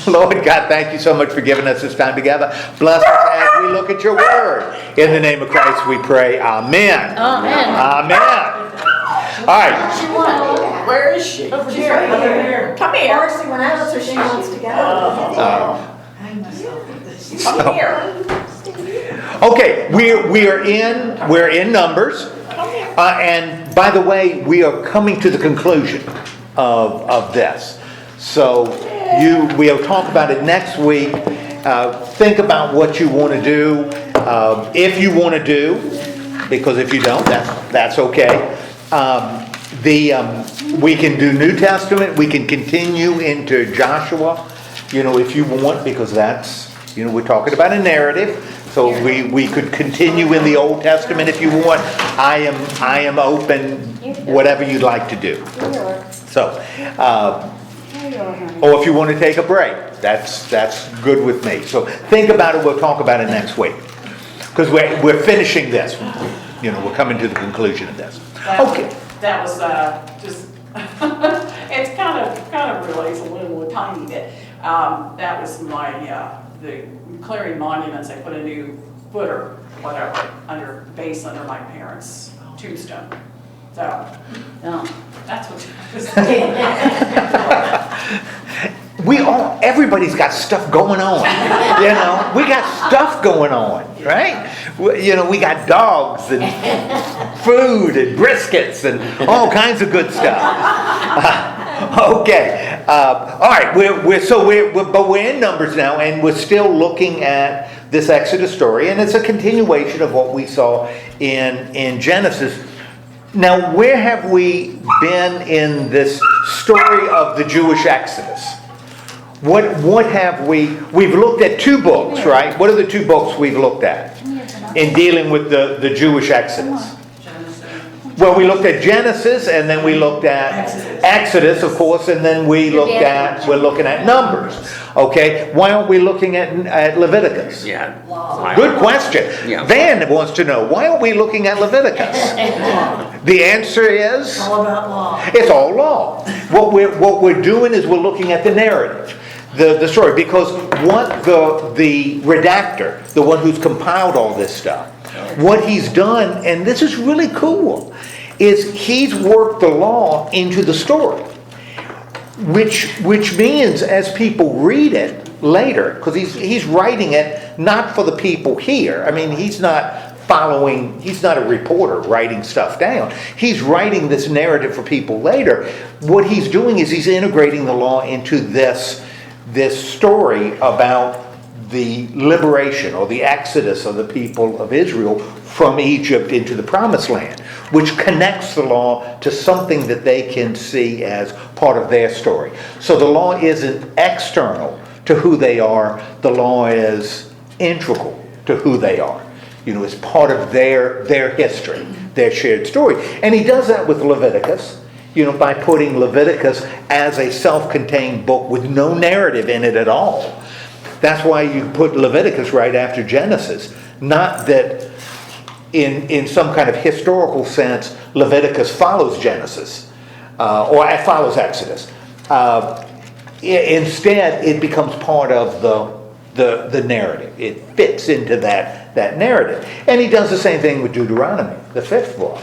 Lord God, thank you so much for giving us this time together. Bless us as we look at your word. In the name of Christ we pray. Amen. Amen. Amen. All right. Where is she? Over here. Come here. Marcy went out, so she wants to go. Come here. Okay, we're in Numbers. And by the way, we are coming to the conclusion of this. So we'll talk about it next week. Think about what you want to do. If you want to do, because if you don't, that's okay. We can do New Testament. We can continue into Joshua, if you want, because that's, we're talking about a narrative. So we could continue in the Old Testament if you want. I am open, whatever you'd like to do. So, or if you want to take a break, that's good with me. So think about it. We'll talk about it next week, because we're finishing this. We're coming to the conclusion of this. Okay. That was just. It's kind of relates a little tiny bit. That was my the clearing monuments. I put a new footer, whatever, base under my parents' tombstone. So, that's what everybody's got stuff going on. We got stuff going on, right? We got dogs and food and briskets and all kinds of good stuff. Okay. All right. We're in Numbers now, and we're still looking at this Exodus story, and it's a continuation of what we saw in Genesis. Now, where have we been in this story of the Jewish Exodus? What have we've looked at two books, right? What are the two books we've looked at in dealing with the Jewish Exodus? Well, we looked at Genesis, and then we looked at Exodus, of course, and then we're looking at Numbers. Okay, why aren't we looking at Leviticus? Yeah. Good question. Yeah. Van wants to know, why aren't we looking at Leviticus? The answer is, All about law. it's all law. What we're doing is we're looking at the narrative, the story, because what the redactor, the one who's compiled all this stuff, what he's done, and this is really cool, is he's worked the law into the story, which means as people read it later, because he's writing it not for the people here. I mean, he's not a reporter writing stuff down. He's writing this narrative for people later. What he's doing is he's integrating the law into this story about the liberation or the exodus of the people of Israel from Egypt into the promised land, which connects the law to something that they can see as part of their story. So the law isn't external to who they are. The law is integral to who they are. It's part of their history, their shared story. And he does that with Leviticus, by putting Leviticus as a self-contained book with no narrative in it at all. That's why you put Leviticus right after Genesis. Not that in some kind of historical sense, Leviticus follows Genesis or it follows Exodus. Instead, it becomes part of the narrative. It fits into that narrative. And he does the same thing with Deuteronomy, the fifth law.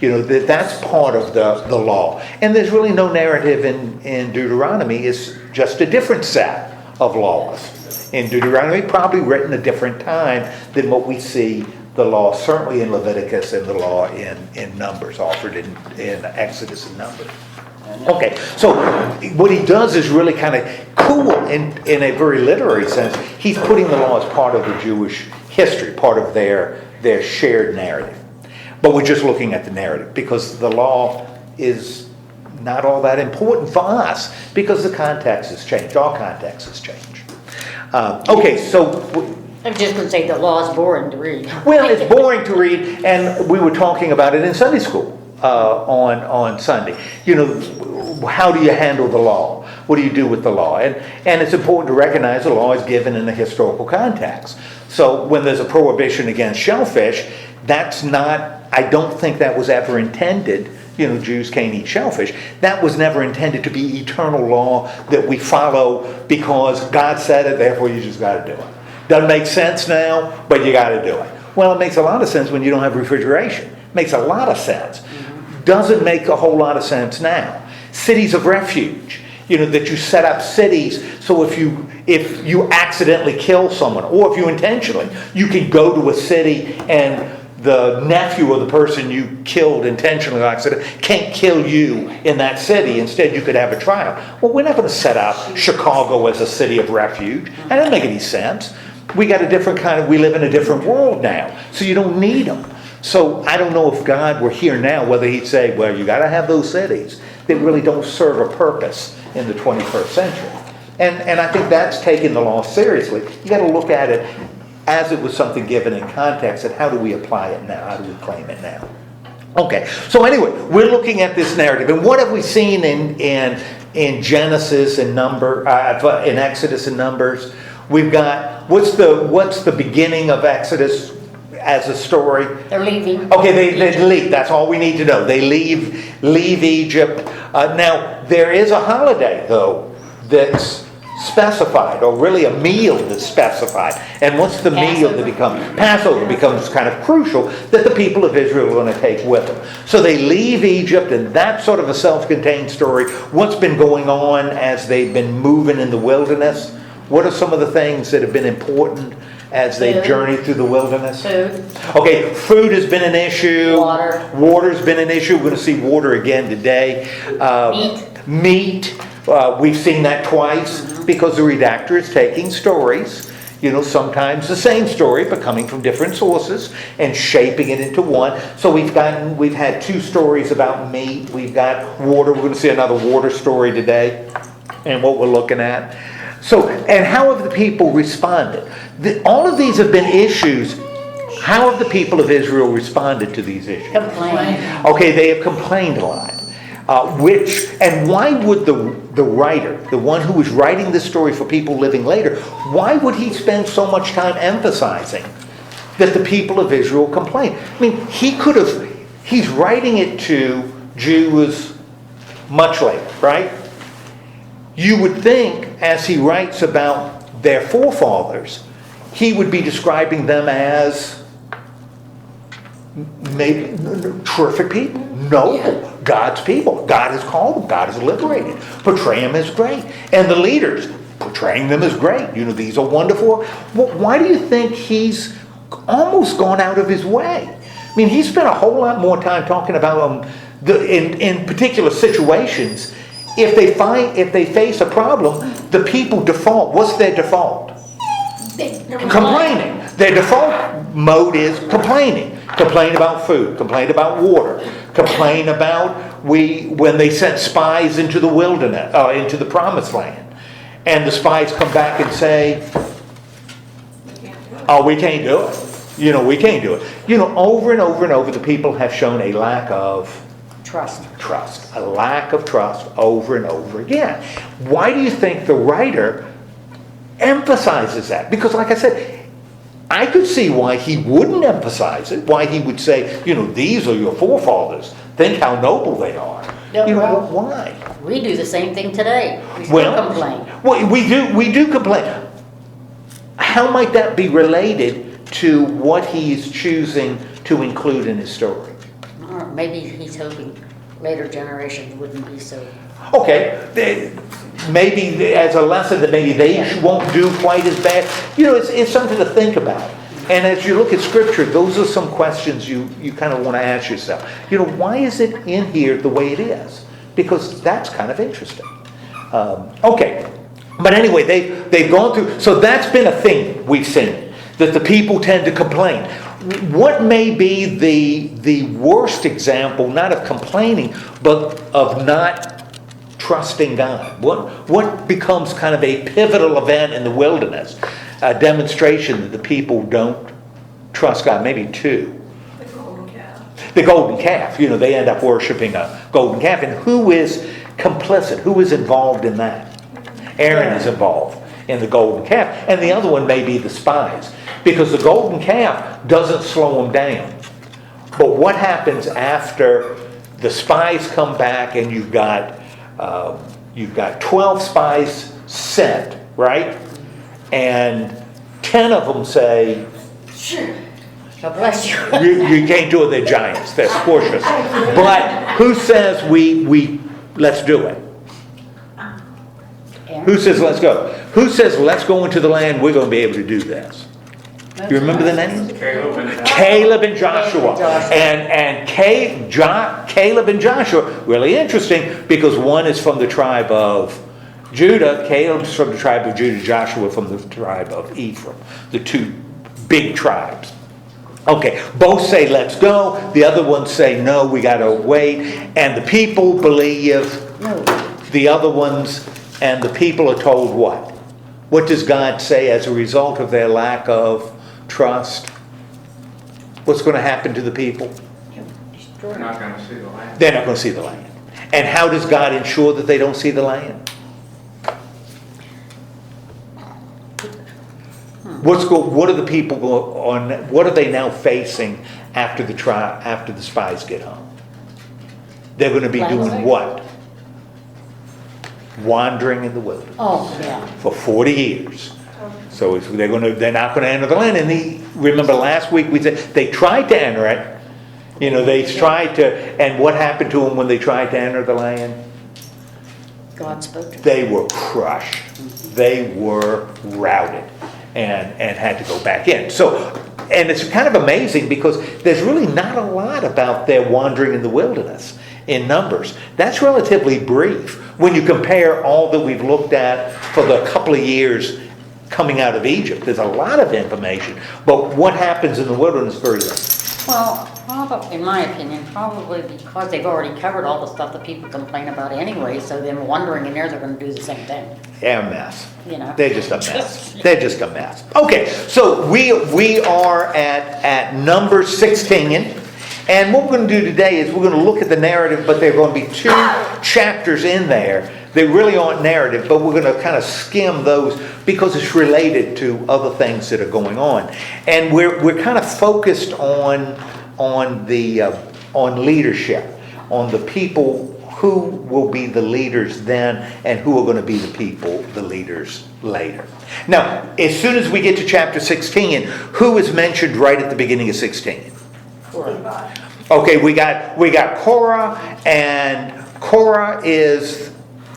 That's part of the law. And there's really no narrative in Deuteronomy. It's just a different set of laws. In Deuteronomy, probably written a different time than what we see the law, certainly in Leviticus, and the law in Numbers, offered in Exodus and Numbers. Okay, so what he does is really kind of cool in a very literary sense. He's putting the law as part of the Jewish history, part of their shared narrative. But we're just looking at the narrative, because the law is not all that important for us, because the context has changed. All context has changed. Okay, so I'm just going to say the law is boring to read. Well, it's boring to read, and we were talking about it in Sunday school on Sunday. How do you handle the law? What do you do with the law? And it's important to recognize the law is given in a historical context. So when there's a prohibition against shellfish, that's not, I don't think that was ever intended Jews can't eat shellfish. That was never intended to be eternal law that we follow because God said it, therefore you just got to do it. Doesn't make sense now, but you got to do it. Well, it makes a lot of sense when you don't have refrigeration. Makes a lot of sense. Doesn't make a whole lot of sense now. Cities of refuge, that you set up cities so if you accidentally kill someone, or if you intentionally, you can go to a city and the nephew of the person you killed intentionally or accident can't kill you in that city. Instead, you could have a trial. Well, we're not going to set up Chicago as a city of refuge. That doesn't make any sense. We got a different we live in a different world now, so you don't need them. So I don't know if God were here now, whether he'd say, well, you got to have those cities that really don't serve a purpose in the 21st century. And I think that's taking the law seriously. You got to look at it as it was something given in context, and how do we apply it now? How do we claim it now? Okay, so anyway, we're looking at this narrative, and what have we seen in Genesis and in Exodus and Numbers? We've got what's the beginning of Exodus as a story? They're leaving. Okay, they leave. That's all we need to know. They leave Egypt. Now there is a holiday though that's specified, or really a meal that's specified. And what's the meal that becomes? Passover becomes kind of crucial that the people of Israel are going to take with them. So they leave Egypt, and that's sort of a self-contained story. What's been going on as they've been moving in the wilderness? What are some of the things that have been important as they've journeyed through the wilderness? Food. Okay, food has been an issue. Water. Water's been an issue. We're going to see water again today. Meat. We've seen that twice because the redactor is taking stories, sometimes the same story, but coming from different sources and shaping it into one. So we've had two stories about meat. We've got water. We're going to see another water story today, and what we're looking at. So, and how have the people responded? All of these have been issues. How have the people of Israel responded to these issues? Complain. Okay, they have complained a lot. And why would the writer, the one who was writing this story for people living later, why would he spend so much time emphasizing that the people of Israel complain? I mean, he's writing it to Jews much later, right? You would think, as he writes about their forefathers, he would be describing them as maybe terrific people. No, God's people. God has called them. God has liberated. Portray them as great. And the leaders, portraying them as great. These are wonderful. Well, why do you think he's almost gone out of his way? I mean, he spent a whole lot more time talking about them in particular situations. If they face a problem, the people default. What's their default? Complaining. Their default mode is complaining. Complain about food. Complain about water. Complain about when they sent spies into the wilderness, into the promised land, and the spies come back and say, "Oh, we can't do it. We can't do it." Over and over and over, the people have shown a lack of trust, a lack of trust over and over again. Why do you think the writer emphasizes that? Because, like I said, I could see why he wouldn't emphasize it, why he would say, these are your forefathers. Think how noble they are. Why? We do the same thing today. We still complain. Well, we do complain. How might that be related to what he's choosing to include in his story? Or maybe he's hoping later generations wouldn't be so. Okay, maybe as a lesson that maybe they won't do quite as bad. It's something to think about. And as you look at Scripture, those are some questions you kind of want to ask yourself. Why is it in here the way it is? Because that's kind of interesting. Okay, but anyway, they've gone through. So that's been a thing we've seen, that the people tend to complain. What may be the worst example, not of complaining, but of not trusting God? What becomes kind of a pivotal event in the wilderness? A demonstration that the people don't trust God. Maybe two. The golden calf. The golden calf. They end up worshiping a golden calf. And who is complicit? Who is involved in that? Aaron is involved in the golden calf. And the other one may be the spies. Because the golden calf doesn't slow them down. But what happens after the spies come back and you've got 12 spies sent, right? And 10 of them say, Sure. God bless you. you can't do it, they're giants, they're squishes. But who says let's do it? Who says let's go? Who says let's go into the land, we're going to be able to do this? You remember the names? Caleb and Joshua. And Caleb and Joshua, really interesting, because one is from the tribe of Judah, Caleb's from the tribe of Judah, Joshua from the tribe of Ephraim, the two big tribes. Okay, both say let's go, the other ones say no, we got to wait, and the people believe the other ones, and the people are told what? What does God say as a result of their lack of trust? What's going to happen to the people? They're not going to see the land. They're not going to see the land. And how does God ensure that they don't see the land? What are the people what are they now facing after the spies get home? They're going to be doing what? Wandering in the wilderness. Oh, yeah. For 40 years. So they're not going to enter the land. And remember last week we said they tried to enter it. They tried to, and what happened to them when they tried to enter the land? God spoke to them. They were crushed. They were routed and had to go back in. So, and it's kind of amazing because there's really not a lot about their wandering in the wilderness in Numbers. That's relatively brief when you compare all that we've looked at for the couple of years coming out of Egypt. There's a lot of information, but what happens in the wilderness very little. Well, probably, in my opinion, probably because they've already covered all the stuff that people complain about anyway, so them wandering in there, they're going to do the same thing. They're a mess. They're just a mess. They're just a mess. Okay, so we are at number 16. And what we're going to do today is we're going to look at the narrative, but there are going to be 2 chapters in there. They really aren't narrative, but we're going to kind of skim those because it's related to other things that are going on. And we're kind of focused on leadership, on the people who will be the leaders then and who are going to be the leaders later. Now, as soon as we get to chapter 16, who is mentioned right at the beginning of 16? Okay, we got Korah, and Korah is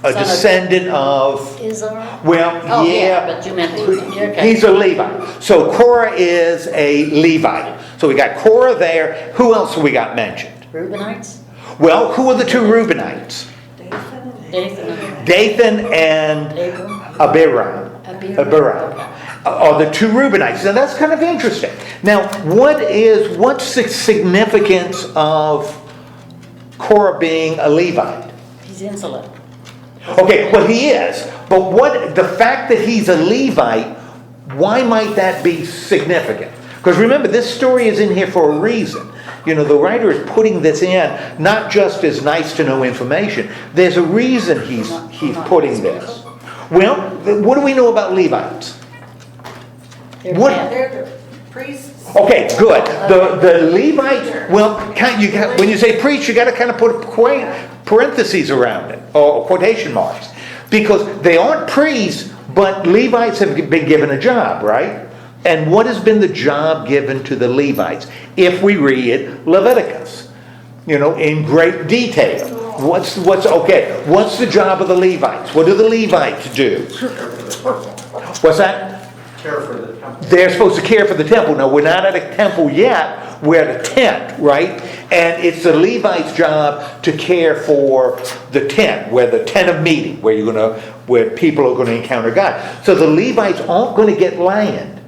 a descendant of Israel? well, Oh, yeah, but you meant, okay. he's a Levite. So Korah is a Levite. So we got Korah there. Who else have we got mentioned? Reubenites? Well, who are the 2 Reubenites? Dathan and Abiram. Are the 2 Reubenites. Now that's kind of interesting. Now, what's the significance of Korah being a Levite? He's insolent. Okay, well he is. But the fact that he's a Levite, why might that be significant? Because remember, this story is in here for a reason. The writer is putting this in not just as nice to know information. There's a reason he's putting this. Well, what do we know about Levites? They're the priests. Okay, good. The Levites, well, when you say priest, you got to kind of put parentheses around it, or quotation marks. Because they aren't priests, but Levites have been given a job, right? And what has been the job given to the Levites? If we read Leviticus, in great detail. What's the job of the Levites? What do the Levites do? What's that? Care for the temple. They're supposed to care for the temple. Now, we're not at a temple yet. We're at a tent, right? And it's the Levite's job to care for the tent, where the tent of meeting, where people are going to encounter God. So the Levites aren't going to get land,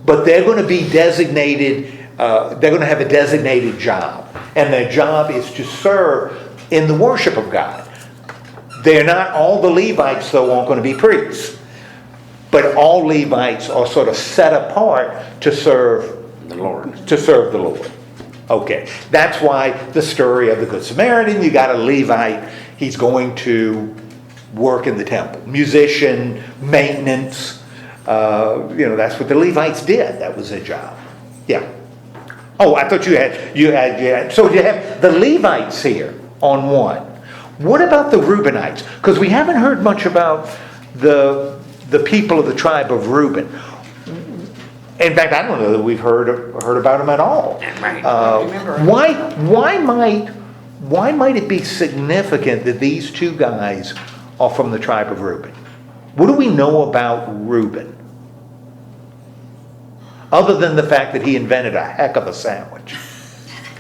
but they're going to be designated. They're going to have a designated job, and their job is to serve in the worship of God. They're not all the Levites, though, aren't going to be priests. But all Levites are sort of set apart to serve the Lord. Okay, that's why the story of the Good Samaritan, you got a Levite, he's going to work in the temple. Musician, maintenance, that's what the Levites did. That was their job. Yeah. Oh, I thought you had. So you have the Levites here. on one. What about the Reubenites? Because we haven't heard much about the people of the tribe of Reuben. In fact, I don't know that we've heard about them at all. Right. Why might it be significant that these two guys are from the tribe of Reuben? What do we know about Reuben? Other than the fact that he invented a heck of a sandwich.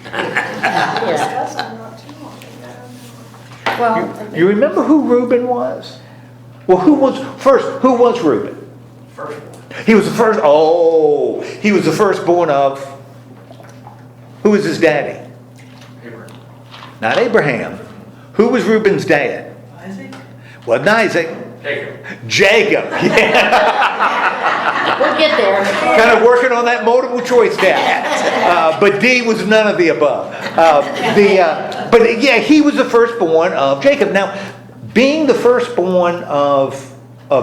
Yeah. Discussed it not too long ago. Well, You remember who Reuben was? Well, who was Reuben? First one. He was the firstborn of, who was his daddy? Abraham. Not Abraham. Who was Reuben's dad? Isaac? Wasn't Isaac. Jacob. Jacob. Yeah. we'll get there. Kind of working on that multiple choice test. But D was none of the above. But yeah, he was the firstborn of Jacob. Now, being the firstborn of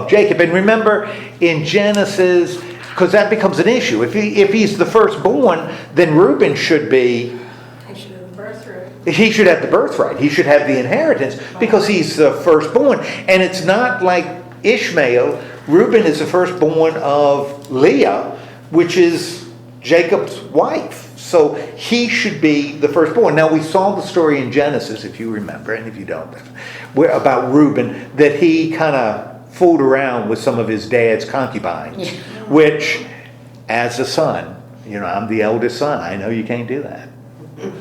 Jacob, and remember in Genesis, because that becomes an issue. If he's the firstborn, then Reuben should be. He should have the birthright. He should have the birthright. He should have the inheritance because he's the firstborn. And it's not like Ishmael. Reuben is the firstborn of Leah, which is Jacob's wife. So he should be the firstborn. Now we saw the story in Genesis, if you remember, and if you don't, about Reuben, that he kind of fooled around with some of his dad's concubines, which, as a son, I'm the eldest son. I know you can't do that.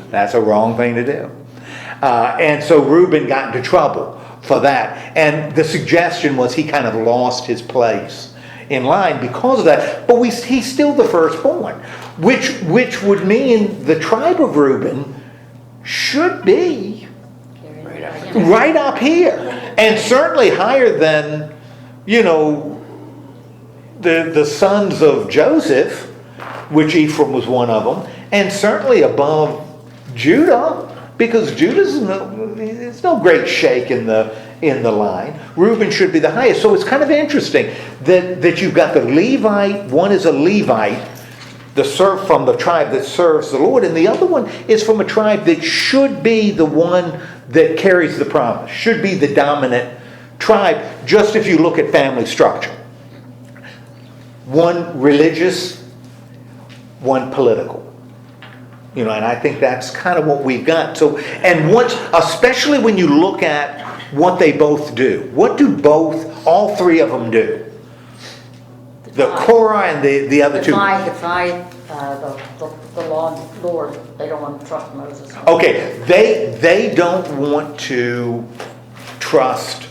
That's a wrong thing to do. And so Reuben got into trouble for that. And the suggestion was he kind of lost his place in line because of that. But he's still the firstborn, which would mean the tribe of Reuben should be right up here. And certainly higher than, the sons of Joseph, which Ephraim was one of them, and certainly above Judah, because Judah's it's no great shake in the line. Reuben should be the highest. So it's kind one that you've got the Levite. One is a Levite, from the tribe that serves the Lord, and the other one is from a tribe that should be the one that carries the promise, should be the dominant tribe, just if you look at family structure. One religious, one political. And I think that's kind of what we've got. So, and especially when you look at what they both do. What do all three of them do? The Korah and the other two. Defy the Lord. They don't want to trust Moses. Okay, they don't want to trust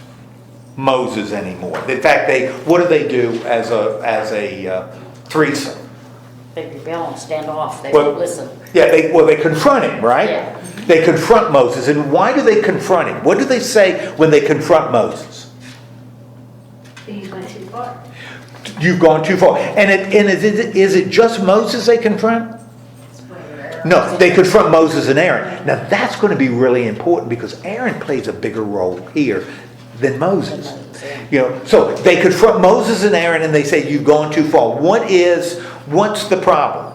Moses anymore. In fact, what do they do as a threesome? They rebel and stand off. They Well, don't listen. Yeah, they confront him, right? Yeah. They confront Moses. And why do they confront him? What do they say when they confront Moses? He's went too far. You've gone too far. And is it just Moses they confront? No, they confront Moses and Aaron. Now that's going to be really important because Aaron plays a bigger role here than Moses. So they confront Moses and Aaron and they say, you've gone too far. What's the problem?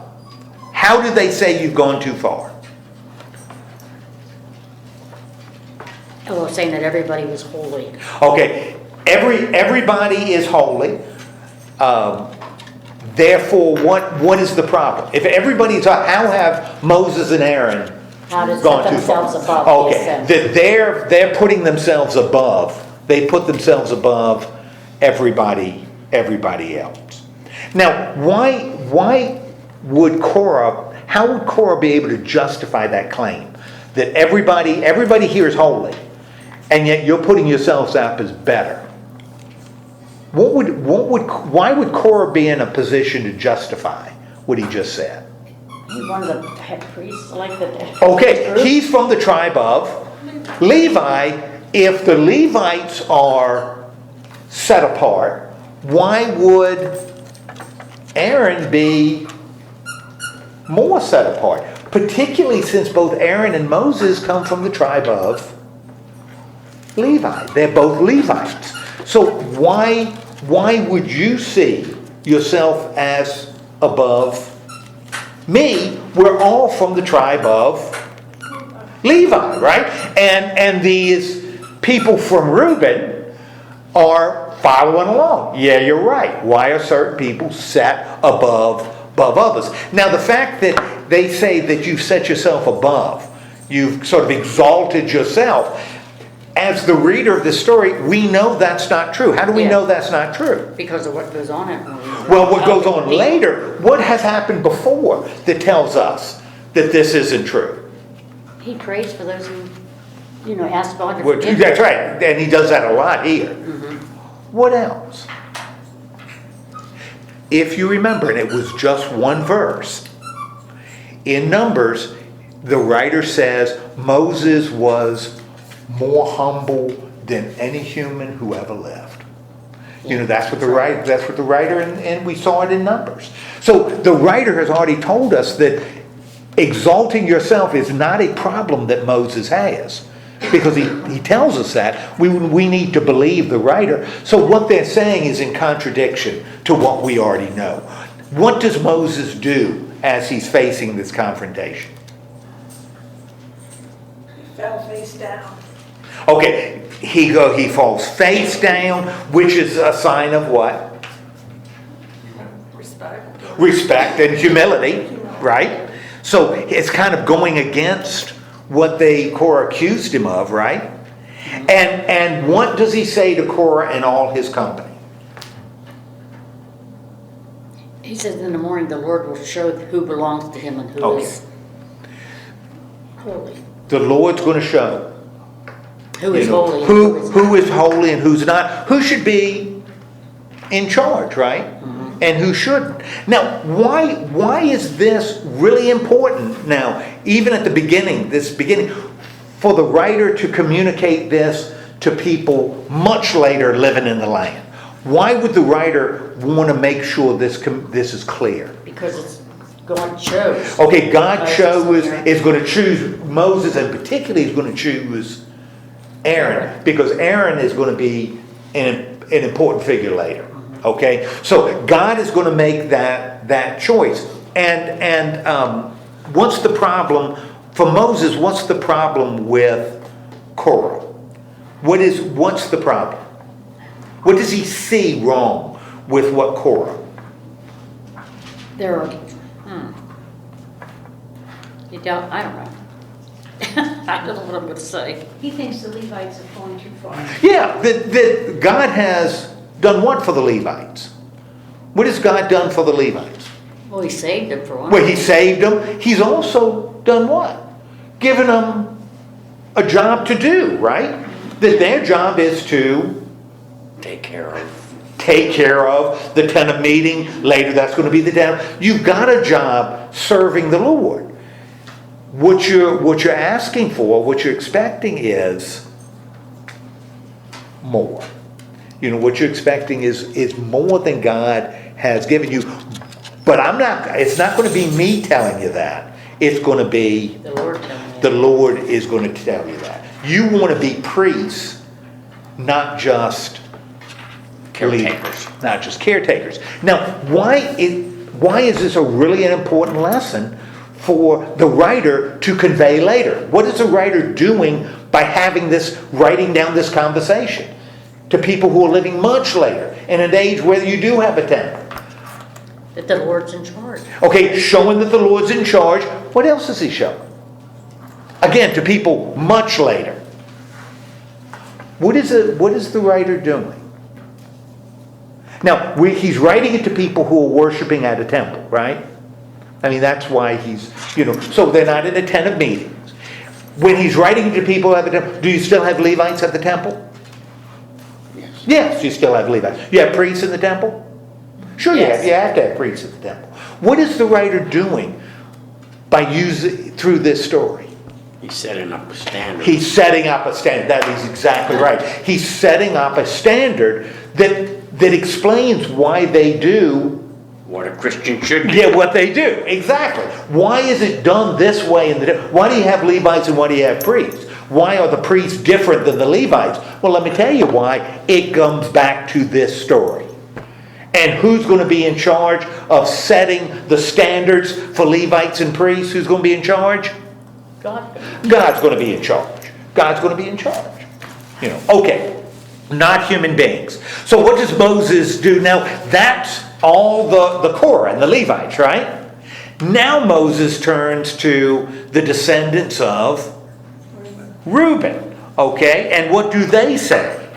How do they say you've gone too far? Oh, saying that everybody was holy. Okay, everybody is holy. Therefore, what is the problem? If everybody's, how have Moses and Aaron How to gone set too far? themselves above. Okay, that they're putting themselves above. They put themselves above everybody else. Now, why would Korah? How would Korah be able to justify that claim that everybody here is holy, and yet you're putting yourselves up as better? Why would Korah be in a position to justify what he just said? He's one of the head priests, like the. Okay, he's from the tribe of Levi. If the Levites are set apart, why would Aaron be more set apart? Particularly since both Aaron and Moses come from the tribe of Levi. They're both Levites. So why would you see yourself as above me? We're all from the tribe of Levi, right? And these people from Reuben are following along. Yeah, you're right. Why are certain people set above others? Now, the fact that they say that you've set yourself above, you've sort of exalted yourself, as the reader of the story, we know that's not true. How do we Yeah. know that's not true? Because of what goes on in the movie. Well, what goes on later, what has happened before that tells us that this isn't true? He prays for those who, ask God to Well, forgive that's them. right, and he does that a lot here. What else? If you remember, and it was just one verse, in Numbers, the writer says Moses was more humble than any human who ever lived. That's what the writer, and we saw it in Numbers. So the writer has already told us that exalting yourself is not a problem that Moses has. Because he tells us that, we need to believe the writer. So what they're saying is in contradiction to what we already know. What does Moses do as he's facing this confrontation? Fell face down. Okay, he falls face down, which is a sign of what? Respect. Respect and humility, right? So it's kind of going against what Korah accused him of, right? And what does he say to Korah and all his company? He says in the morning the Lord will show who belongs to him and who is holy. The Lord's going to show. Who is holy and Who is holy and who's not. Who should be in charge, right? And who shouldn't. Now, why is this really important now, even at the beginning, for the writer to communicate this to people much later living in the land? Why would the writer want to make sure this is clear? Because it's God chose. Okay, God is going to choose Moses, and particularly he's going to choose Aaron, because Aaron is going to be an important figure later. Okay, so God is going to make that choice, and what's the problem for Moses? What's the problem with Korah? What's the problem? What does he see wrong with what Korah? There are, I don't know. I don't know what I'm going to say. He thinks the Levites have gone too far. Yeah, that God has done what for the Levites? What has God done for the Levites? Well, he saved them for one. Well, he saved them. He's also done what? Given them a job to do, right? That their job is to Take care of the tent of meeting. Later, that's going to be the tent. You've got a job serving the Lord. What you're asking for, what you're expecting is more. What you're expecting is more than God has given you. But it's not going to be me telling you that. It's going to be The Lord telling me. the Lord is going to tell you that. You want to be priests, not just caretakers. not just caretakers. Now, why is this a really an important lesson for the writer to convey later? What is the writer doing by writing down this conversation to people who are living much later in an age where you do have a temple? That the Lord's in charge. Okay, showing that the Lord's in charge. What else is he showing? Again, to people much later. What is the writer doing? Now, he's writing it to people who are worshiping at a temple, right? I mean, that's why so they're not in a tent of meetings. When he's writing it to people at the temple, do you still have Levites at the temple? Yes, you still have Levites. You have priests in the temple? Sure, Yes. you have to have priests at the temple. What is the writer doing through this story? He's setting up a standard. He's setting up a standard. That is exactly right. He's setting up a standard that explains why they do What a Christian should do. Yeah, what they do. Exactly. Why is it done this way? Why do you have Levites and why do you have priests? Why are the priests different than the Levites? Well, let me tell you why. It comes back to this story. And who's going to be in charge of setting the standards for Levites and priests? Who's going to be in charge? God. God's going to be in charge. God's going to be in charge. You know, okay, not human beings. So what does Moses do now? That's all the Korah and the Levites, right? Now Moses turns to the descendants of Reuben. Okay, and what do they say?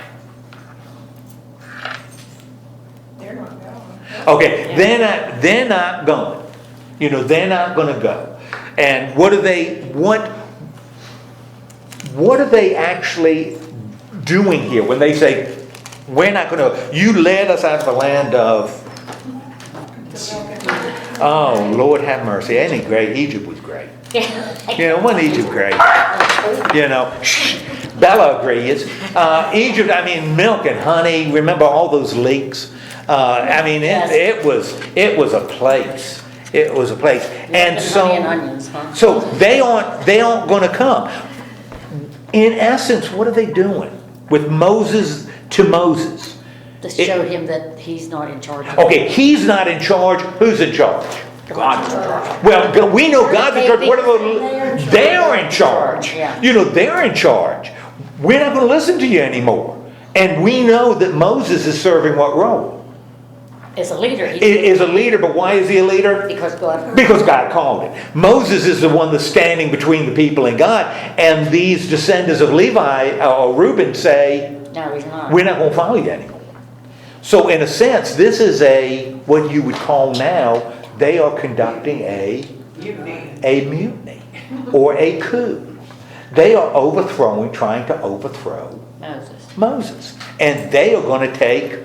They're not going. Okay, they're not going. You know, they're not going to go. And what are they actually doing here when they say, we're not going to, you led us out of the land of, oh, Lord have mercy. Ain't it great? Egypt was great. You know, wasn't Egypt great? You know, Bella agrees. Egypt, I mean, milk and honey. Remember all those leeks? I mean, it was a place. It was a place. And Honey and onions, huh? so they aren't going to come. In essence, what are they doing with Moses to Moses? To show him that he's not in charge. Okay, he's not in charge. Who's in charge? God's in charge. Well, we know God's in charge. What They're about they're in charge? Yeah. You know, they're in charge. We're not going to listen to you anymore. And we know that Moses is serving what role? As a leader. Is a leader, but why is he a leader? Because God. Because God called it. Moses is the one that's standing between the people and God. And these descendants of Levi or Reuben say, No, he's not. we're not going to follow you anymore. So in a sense, this is what you would call now, they are conducting a mutiny or a coup. They are trying to overthrow Moses. And they are going to take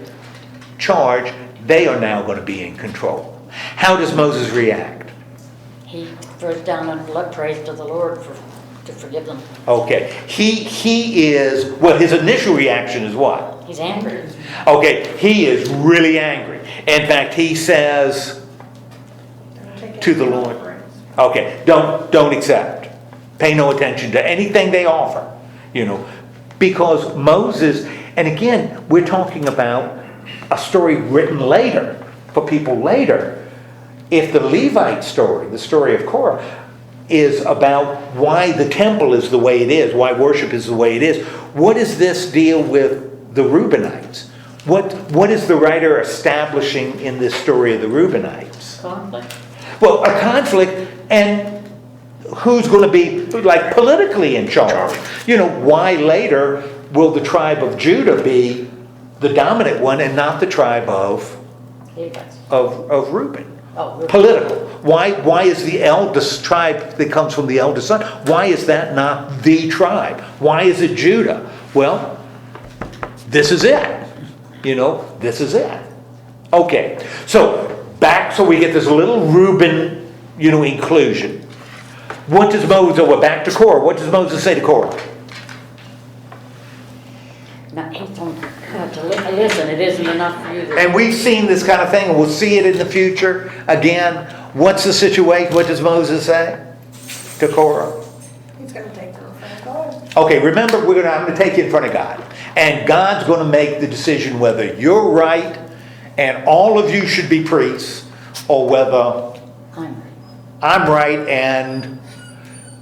charge. They are now going to be in control. How does Moses react? He throws down and prays to the Lord to forgive them. Okay. He is, well, his initial reaction is what? He's angry. Okay, he is really angry. In fact, he says to the Lord, okay, don't accept. Pay no attention to anything they offer. You know, because Moses, and again, we're talking about a story written later, for people later. If the Levite story, the story of Korah, is about why the temple is the way it is, why worship is the way it is, what does this deal with the Reubenites? What is the writer establishing in this story of the Reubenites? Conflict. Well, a conflict, and who's going to be, like, politically in charge? You know, why later will the tribe of Judah be the dominant one and not the tribe of Reuben? Oh, Political. Why is the eldest tribe that comes from the eldest son, why is that not the tribe? Why is it Judah? Well, this is it. You know, this is it. Okay, so we get this little Reuben, you know, inclusion. What does Moses, we're back to Korah. What does Moses say to Korah? Now, he's on, listen, it isn't enough for you to... And we've seen this kind of thing, and we'll see it in the future. Again, what's the situation? What does Moses say to Korah? He's going to take her in front of God. Okay, remember, I'm going to take you in front of God. And God's going to make the decision whether you're right and all of you should be priests, or whether I'm right and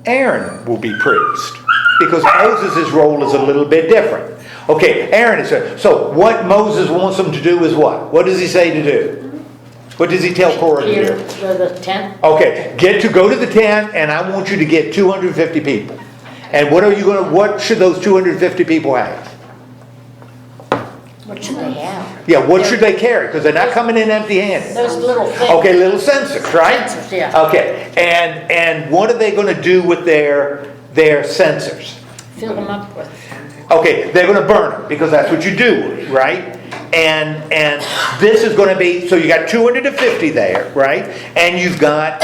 Aaron will be priest. Because Moses' role is a little bit different. Okay, Aaron is, so what Moses wants them to do is what? What does he say to do? What does he tell Korah to do? Go to the tent. Okay, go to the tent, and I want you to get 250 people. And what should those 250 people have? What should they have? Yeah, what should they carry? Because they're not coming in empty-handed. Those little things. Okay, little sensors, right? Sensors, yeah. Okay, and what are they going to do with their sensors? Fill them up with... Okay, they're going to burn them, because that's what you do, right? And this is going to be, so you got 250 there, right? And you've got,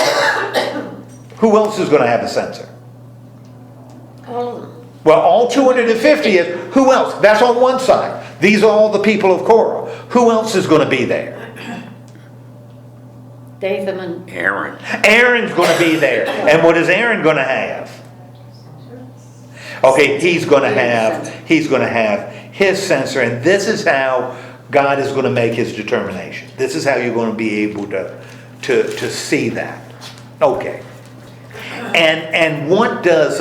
who else is going to have a sensor? All of them. Well, all 250 is, who else? That's on one side. These are all the people of Korah. Who else is going to be there? Dathan and... Aaron. Aaron's going to be there. And what is Aaron going to have? Okay, he's going to have his sensor, and this is how God is going to make his determination. This is how you're going to be able to see that. Okay. And what does,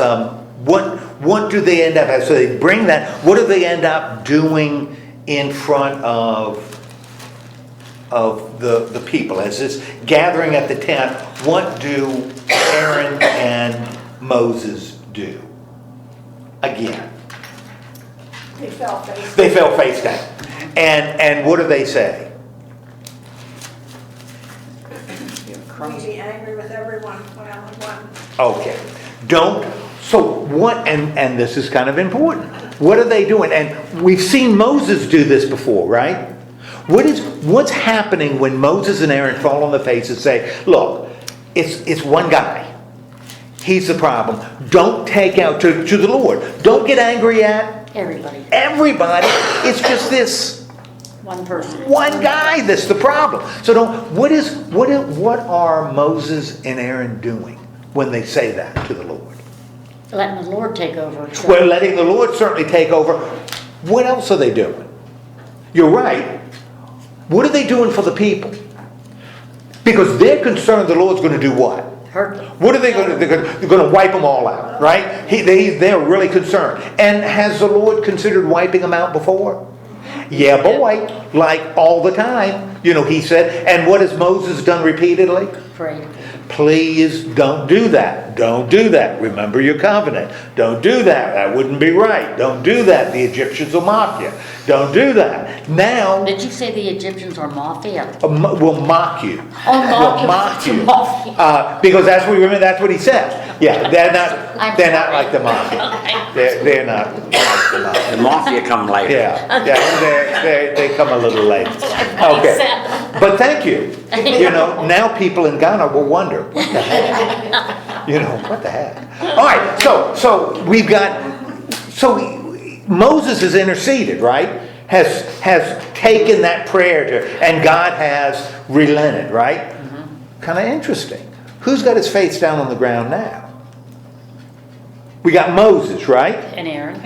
what do they end up as? So they bring that, what do they end up doing in front of the people? As this gathering at the tent, what do Aaron and Moses do? Again, They fell face. they fell face down. And what do they say? Be angry with everyone, well, one. Okay, so what, and this is kind of important, what are they doing? And we've seen Moses do this before, right? What's happening when Moses and Aaron fall on the face and say, look, it's one guy. He's the problem. Don't take out to the Lord. Don't get angry at everybody. It's just this One person. one guy that's the problem. So what are Moses and Aaron doing when they say that to the Lord? Letting the Lord take over. Well, letting the Lord certainly take over. What else are they doing? You're right. What are they doing for the people? Because they're concerned the Lord's going to do what? Hurt them. What are they going to do? They're going to wipe them all out, right? They're really concerned. And has the Lord considered wiping them out before? Yeah, boy, like all the time. He said, and what has Moses done repeatedly? Prayed. Please don't do that. Don't do that. Remember your covenant. Don't do that. That wouldn't be right. Don't do that. The Egyptians will mock you. Don't do that. Now, Did you say the Egyptians are mafia? will mock you. Oh, Will mock you. Mafia. Because that's what he said. Yeah, they're not sorry. like the mafia. They're not like the mafia. The mafia come later. Yeah, they come a little late. Okay, but thank you. Now people in Ghana will wonder, what the heck? What the heck? All right, so we've got, Moses has interceded, right? Has taken that prayer and God has relented, right? Kind of interesting. Who's got his face down on the ground now? We got Moses, right? And Aaron.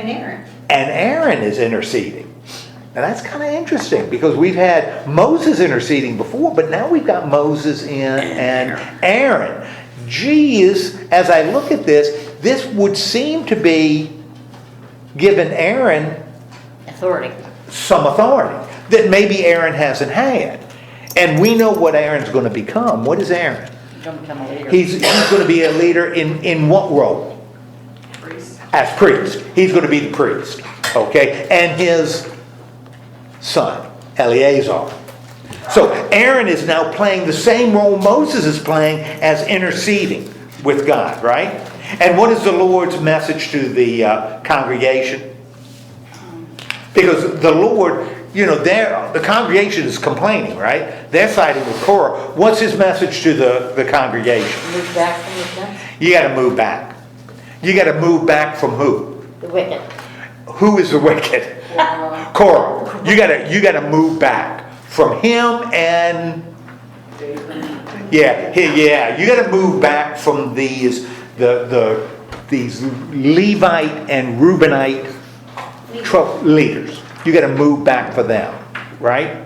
And Aaron is interceding. Now that's kind of interesting because we've had Moses interceding before, but now we've got Moses and Aaron. Geez, as I look at this would seem to be giving Aaron some authority that maybe Aaron hasn't had. And we know what Aaron's going to become. What is Aaron? He's going to become a leader. He's going to be a leader in what role? Priest. As priest. He's going to be the priest. Okay? And his son, Eleazar. So Aaron is now playing the same role Moses is playing as interceding with God, right? And what is the Lord's message to the congregation? Because the Lord, the congregation is complaining, right? They're siding with Korah. What's his message to the congregation? Move back from the temple. You got to move back. You got to move back from who? The wicked. Who is the wicked? Korah. You got to move back from him and yeah. You got to move back from these Levite and Reubenite leaders. You got to move back for them, right?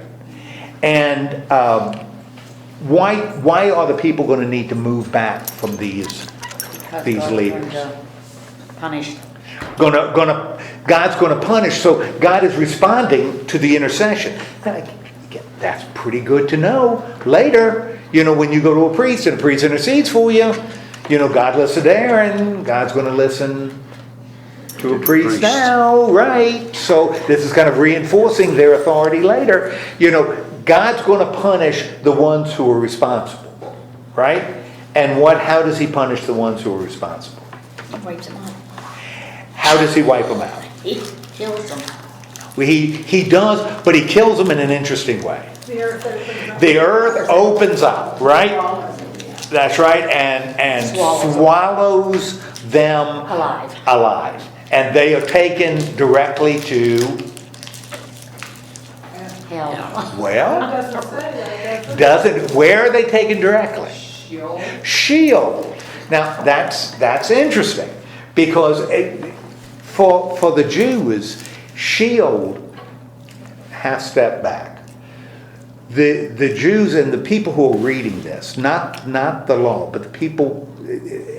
And why are the people going to need to move back from these leaders? Punished. God's going to punish, so God is responding to the intercession. That's pretty good to know. Later, when you go to a priest and a priest intercedes for you, God listened to Aaron, God's going to listen to a priest now, right? So this is kind of reinforcing their authority later. God's going to punish the ones who are responsible, right? And how does he punish the ones who are responsible? He wipes them out. How does he wipe them out? He kills them. He does, but he kills them in an interesting way. The earth opens up, right? That's right, and swallows them alive. And they are taken directly to Hell. well, doesn't where are they taken directly? Sheol. Now that's interesting because for the Jews, Sheol has stepped back. The Jews and the people who are reading this, not the law, but the people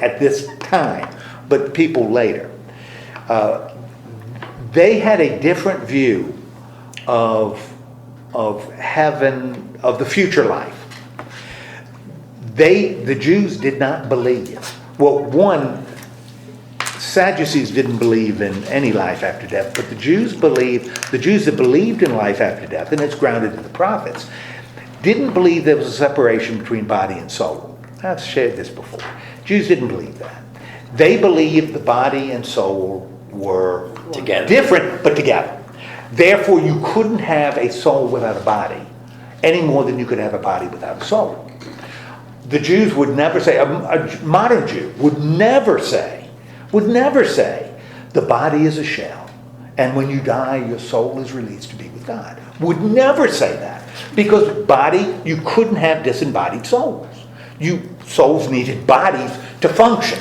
at this time, but people later. They had a different view of heaven, of the future life. The Jews did not believe. Well, one, Sadducees didn't believe in any life after death, but the Jews that believed in life after death, and it's grounded in the prophets, didn't believe there was a separation between body and soul. I've shared this before. Jews didn't believe that. They believed the body and soul were Together. different, but together. Therefore, you couldn't have a soul without a body, any more than you could have a body without a soul. The Jews would never say, a modern Jew would never say, the body is a shell, and when you die, your soul is released to be with God. Would never say that, because body, you couldn't have disembodied souls. Souls needed bodies to function,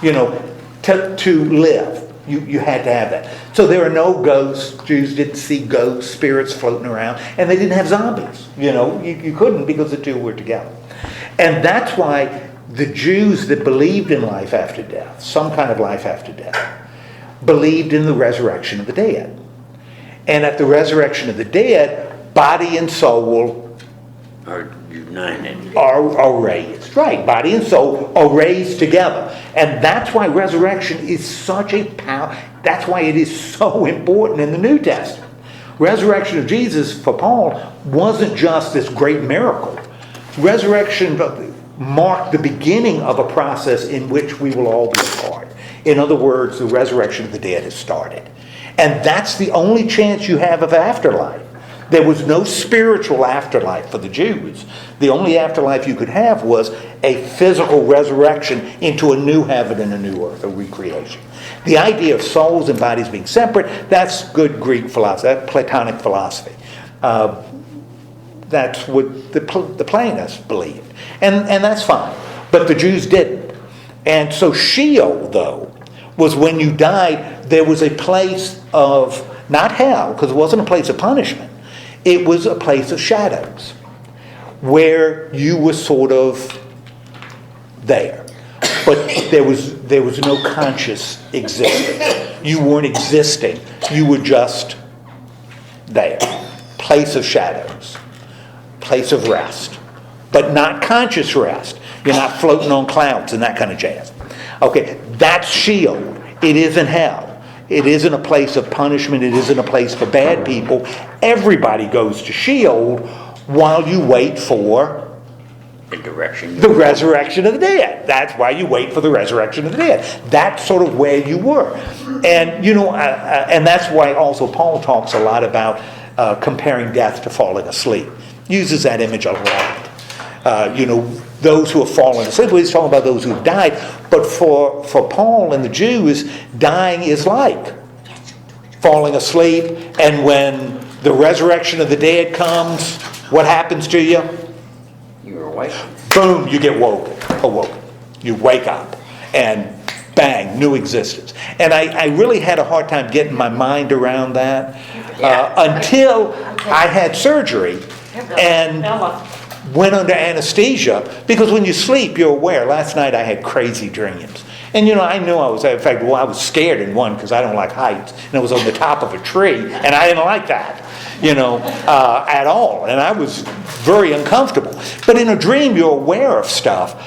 to live. You had to have that. So there are no ghosts. Jews didn't see ghosts, spirits floating around, and they didn't have zombies. You couldn't, because the two were together. And that's why the Jews that believed in life after death, some kind of life after death, believed in the resurrection of the dead. And at the resurrection of the dead, body and soul Are united. are raised. Right, body and soul are raised together. And that's why resurrection is such a power. That's why it is so important in the New Testament. Resurrection of Jesus, for Paul, wasn't just this great miracle. Resurrection marked the beginning of a process in which we will all be a part. In other words, the resurrection of the dead has started. And that's the only chance you have of afterlife. There was no spiritual afterlife for the Jews. The only afterlife you could have was a physical resurrection into a new heaven and a new earth, a recreation. The idea of souls and bodies being separate, that's good Greek philosophy, that's Platonic philosophy. That's what the Platonists believed. And that's fine. But the Jews didn't. And so Sheol, though, was when you died, there was a place of, not hell, because it wasn't a place of punishment. It was a place of shadows, where you were sort of there. But there was no conscious existence. You weren't existing. You were just there. Place of shadows. Place of rest. But not conscious rest. You're not floating on clouds and that kind of jazz. Okay, that's Sheol. It isn't hell. It isn't a place of punishment. It isn't a place for bad people. Everybody goes to Sheol while you wait for The resurrection of the dead. That's why you wait for the resurrection of the dead. That's sort of where you were. And, and that's why also Paul talks a lot about comparing death to falling asleep. Uses that image a lot. Those who have fallen asleep. He's talking about those who have died. But for Paul and the Jews, dying is like falling asleep. And when the resurrection of the dead comes, what happens to you? You're awake. Boom, you get awoken. You wake up. And bang, new existence. And I really had a hard time getting my mind around that until I had surgery and went under anesthesia, because when you sleep, you're aware. Last night I had crazy dreams. And I knew I was, in fact, I was scared in one because I don't like heights. And it was on the top of a tree, and I didn't like that, at all. And I was very uncomfortable. But in a dream, you're aware of stuff.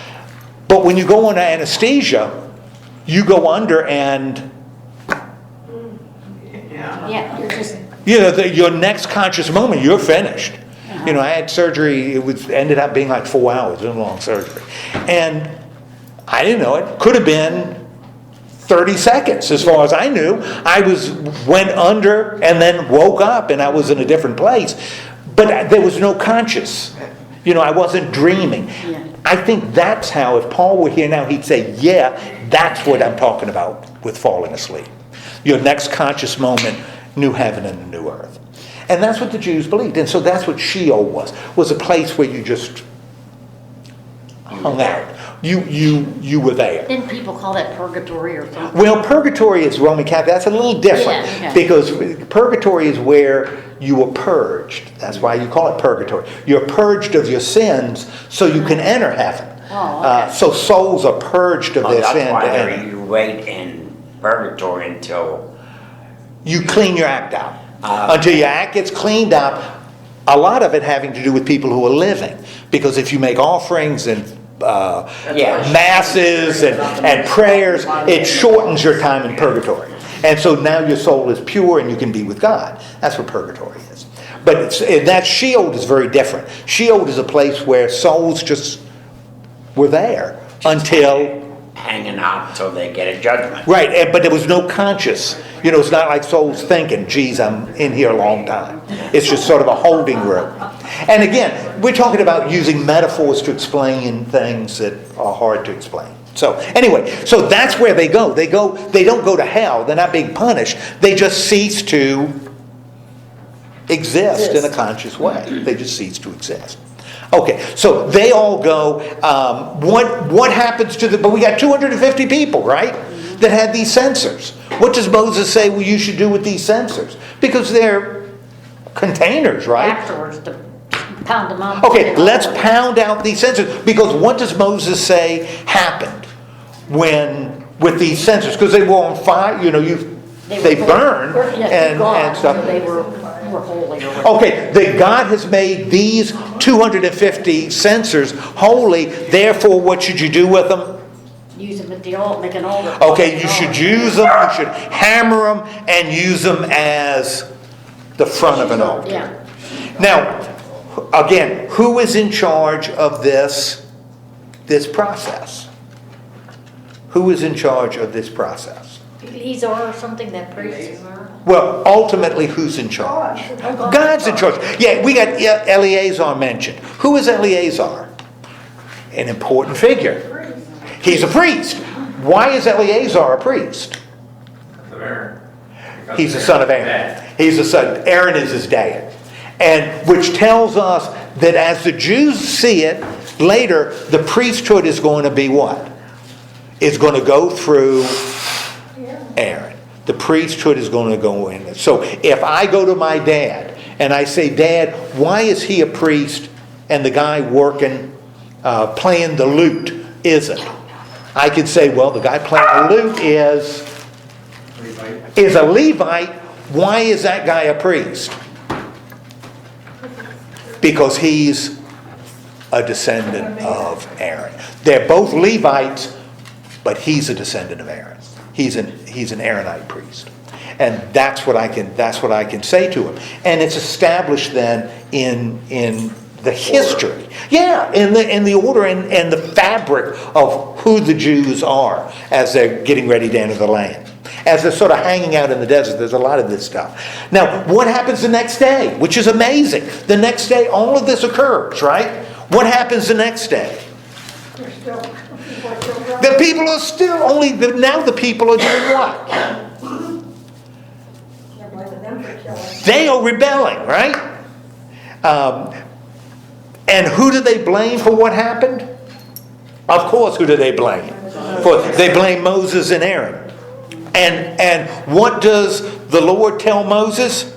But when you go under anesthesia, you go under and Yeah, you're just, your next conscious moment, you're finished. I had surgery. It ended up being like 4 hours. It was a long surgery, and I didn't know it. Could have been 30 seconds, as far as I knew. I went under and then woke up, and I was in a different place. But there was no conscious. I wasn't dreaming. Yeah. I think that's how, if Paul were here now, he'd say, yeah, that's what I'm talking about with falling asleep. Your next conscious moment, new heaven and a new earth. And that's what the Jews believed. And so that's what Sheol was a place where you just hung out. You were there. didn't people call that purgatory or something? Well, purgatory is Roman Catholic. That's a little different. Yeah, okay. Because purgatory is where you were purged. That's why you call it purgatory. You're purged of your sins so you can enter heaven. Oh, okay. So souls are purged of Oh, their that's sin. why And you wait in purgatory until, you clean your act out. Uh, Until your act gets cleaned out, a lot of it having to do with people who are living. Because if you make offerings and Yeah. masses and prayers, it shortens your time in purgatory. And so now your soul is pure and you can be with God. That's what purgatory is. But that Sheol is very different. Sheol is a place where souls just were there until... hanging out until they get a judgment. Right, but there was no conscious. It's not like souls thinking, geez, I'm in here a long time. It's just sort of a holding room. And again, we're talking about using metaphors to explain things that are hard to explain. So anyway, so that's where they go. They don't go to hell. They're not being punished. They just cease to exist in a conscious way. They just cease to exist. Okay, so they all go. What happens to but we got 250 people, right, that had these censers. What does Moses say you should do with these censers? Because they're containers, right? Afterwards, to pound them up. Okay, let's pound out these censers. Because what does Moses say happened with these censers? Because they were on fire, they burned and stuff. They were holy. Okay, that God has made these 250 censers holy, therefore what should you do with them? Use them at the altar, make an altar. Okay, you should use them, you should hammer them, and use them as the front of an altar. Yeah. Now, again, who is in charge of this process? Who is in charge of this process? Elizar or something, that priest. Well, ultimately, who's in charge? God's in charge. Yeah, we got Eleazar mentioned. Who is Eleazar? An important figure. He's a priest. Why is Eleazar a priest? He's the son of Aaron. He's the son. Aaron is his dad. And which tells us that as the Jews see it, later, the priesthood is going to be what? It's going to go through Aaron. The priesthood is going to go in. So if I go to my dad and I say, Dad, why is he a priest and the guy working, playing the lute isn't? I could say, well, the guy playing the lute is a Levite. Why is that guy a priest? Because he's a descendant of Aaron. They're both Levites, but he's a descendant of Aaron. He's an Aaronite priest. And that's what I can say to him. And it's established then in the history. Yeah, in the order and the fabric of who the Jews are as they're getting ready to enter the land. As they're sort of hanging out in the desert, there's a lot of this stuff. Now, what happens the next day? Which is amazing. The next day, all of this occurs, right? What happens the next day? The people are still now the people are doing what? They are rebelling, right? And who do they blame for what happened? Of course, who do they blame? They blame Moses and Aaron. And what does the Lord tell Moses?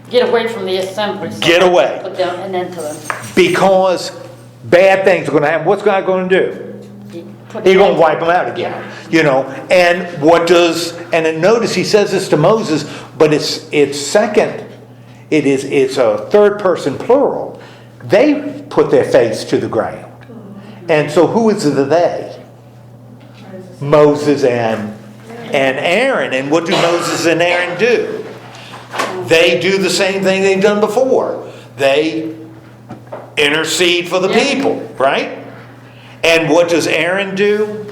Get away from the assembly. Get away. Put down an end to them. Because bad things are going to happen. What's God going to do? He's going to wipe them out again. And then notice he says this to Moses, but it's second. It's a third person plural. They put their face to the ground. And so who is the they? Moses and Aaron. And what do Moses and Aaron do? They do the same thing they've done before. They intercede for the people, right? And what does Aaron do?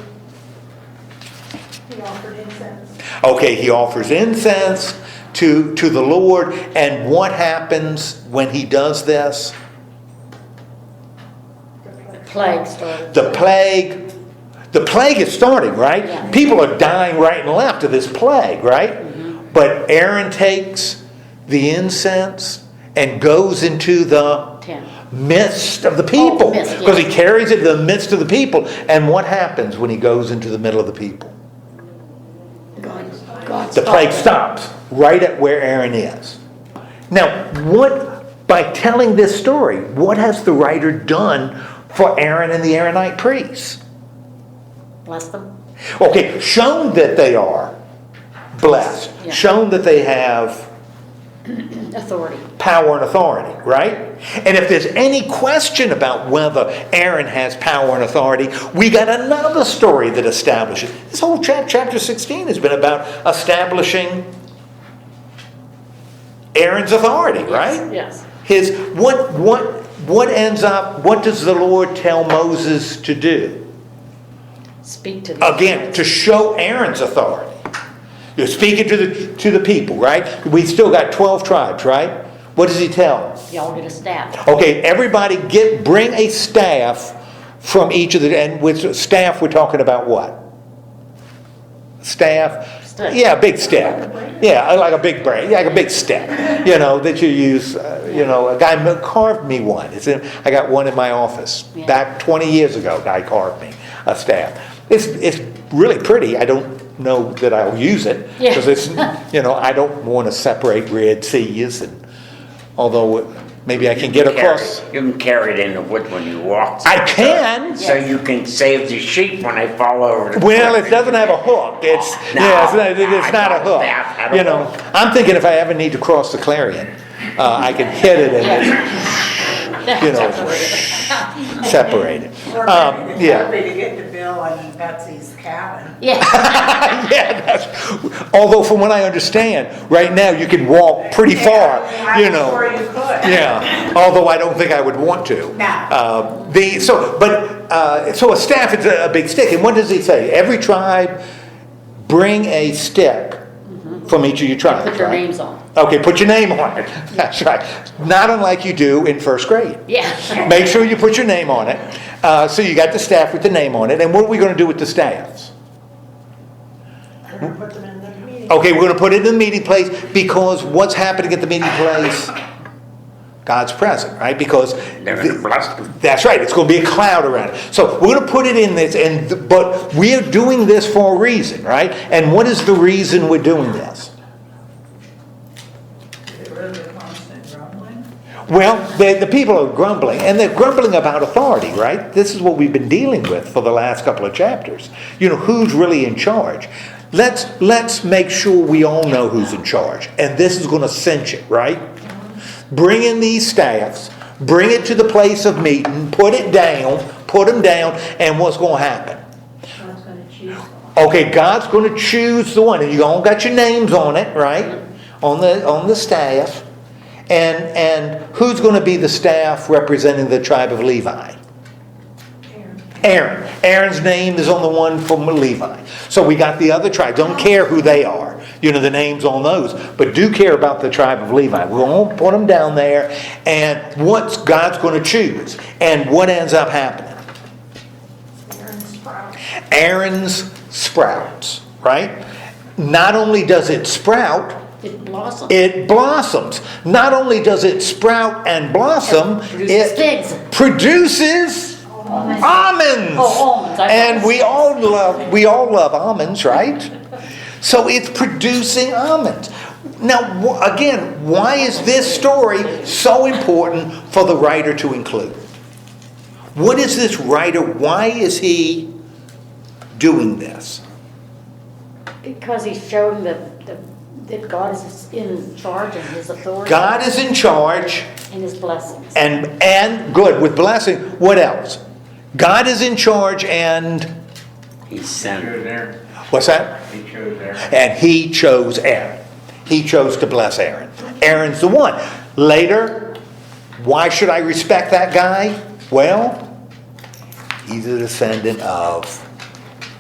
He offered incense. Okay, he offers incense to the Lord. And what happens when he does this? Plague started. The plague is starting, right? Yeah. People are dying right and left of this plague, right? Mm-hmm. But Aaron takes the incense and goes into the midst of the people. Because he carries it to the midst of the people. And what happens when he goes into the middle of the people? The plague stops right at where Aaron is. Now, by telling this story, what has the writer done for Aaron and the Aaronite priests? Bless them. Okay, shown that they are blessed, Yeah. shown that they have Authority. power and authority, right? And if there's any question about whether Aaron has power and authority, we got another story that establishes. This whole chapter 16 has been about establishing Aaron's authority, right? Yes. What ends up, what does the Lord tell Moses to do? Speak to them. Again, to show Aaron's authority. You're speaking to the people, right? We still got 12 tribes, right? What does he tell? Y'all get a staff. Okay, everybody bring a staff from each of the, and with staff we're talking about what? Staff? Stick. Yeah, a big stick. Yeah, like a big braid, like a big stick, that you use, a guy carved me one. I got one in my office. Yeah. Back 20 years ago, a guy carved me a staff. It's really pretty. I don't know that I'll use it, Yeah. because it's, I don't want to separate red seas, and although maybe I can get across. You can carry it in the wood when you walk. I can. So you can save the sheep when they fall over the Well, cliff. it doesn't have a hook. It's No, it's not a I got that. I hook. don't know. I'm thinking if I ever need to cross the Clarion, I can hit it and separate it. Or maybe yeah. to get to Bill and Betsy's cabin. Yeah. Although from what I understand, right now you can walk pretty far. I'm sure you could. Yeah. Although I don't think I would want to. No. So a staff is a big stick, and what does he say? Every tribe bring a stick from each of your tribes. Put their right? names on. Okay, put your name on it. That's right. Not unlike you do in first grade. Yeah. Make sure you put your name on it. So you got the staff with the name on it. And what are we going to do with the staffs? We're gonna put them in the meeting. Okay, we're going to put it in the meeting place, because what's happening at the meeting place? God's present, right? Because They're going to bless them. that's right. It's going to be a cloud around it. So we're going to put it in this, but we're doing this for a reason, right? And what is the reason we're doing this? Get rid of the constant grumbling. Well, the people are grumbling, and they're grumbling about authority, right? This is what we've been dealing with for the last couple of chapters. Who's really in charge? Let's make sure we all know who's in charge, and this is going to cinch it, right? Bring in these staffs, bring it to the place of meeting, put them down, and what's going to happen? God's gonna choose one. Okay, God's going to choose the one, and you all got your names on it, right? On the staff, and who's going to be the staff representing the tribe of Levi? Aaron. Aaron's name is on the one from Levi. So we got the other tribes. Don't care who they are. The names on those. But do care about the tribe of Levi. We're going to put them down there. And what's God's going to choose? And what ends up happening? Aaron's sprouts. Right? Not only does it sprout, It blossoms. it blossoms. Not only does it sprout and blossom, Produces figs. produces almonds. Oh, almonds. And we all love almonds, right? So it's producing almonds. Now, again, why is this story so important for the writer to include? What is this writer, why is he doing this? Because he's showing that God is in charge and his authority. God is in charge, And his blessings. and good, with blessing, what else? God is in charge, and He sent Aaron. what's that? He chose Aaron. And he chose Aaron. He chose to bless Aaron. Aaron's the one. Later, why should I respect that guy? Well, he's a descendant of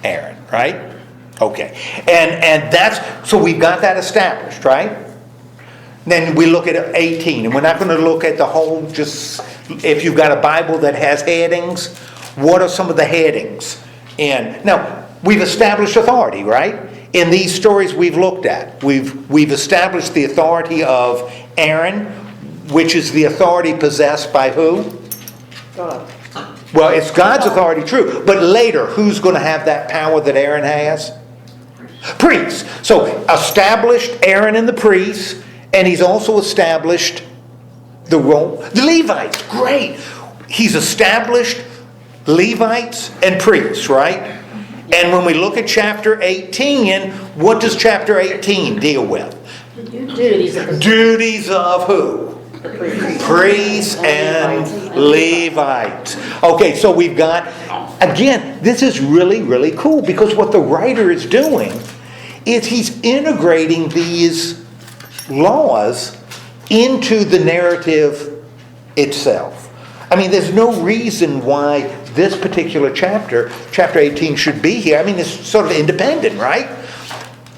Aaron, right? Okay. And that's, so we've got that established, right? Then we look at 18, and we're not going to look at the whole, just, if you've got a Bible that has headings, what are some of the headings? Now, we've established authority, right? In these stories we've looked at, we've established the authority of Aaron, which is the authority possessed by who? God. Well, it's God's authority, true. But later, who's going to have that power that Aaron has? Priests. So, established Aaron and the priests, and he's also established the role, the Levites, great. He's established Levites and priests, right? And when we look at chapter 18, what does chapter 18 deal with? Duties of the Duties of who? Priests and Levites. Okay, so we've got, again, this is really, really cool because what the writer is doing is he's integrating these laws into the narrative itself. I mean, there's no reason why this particular chapter 18, should be here. I mean, it's sort of independent, right?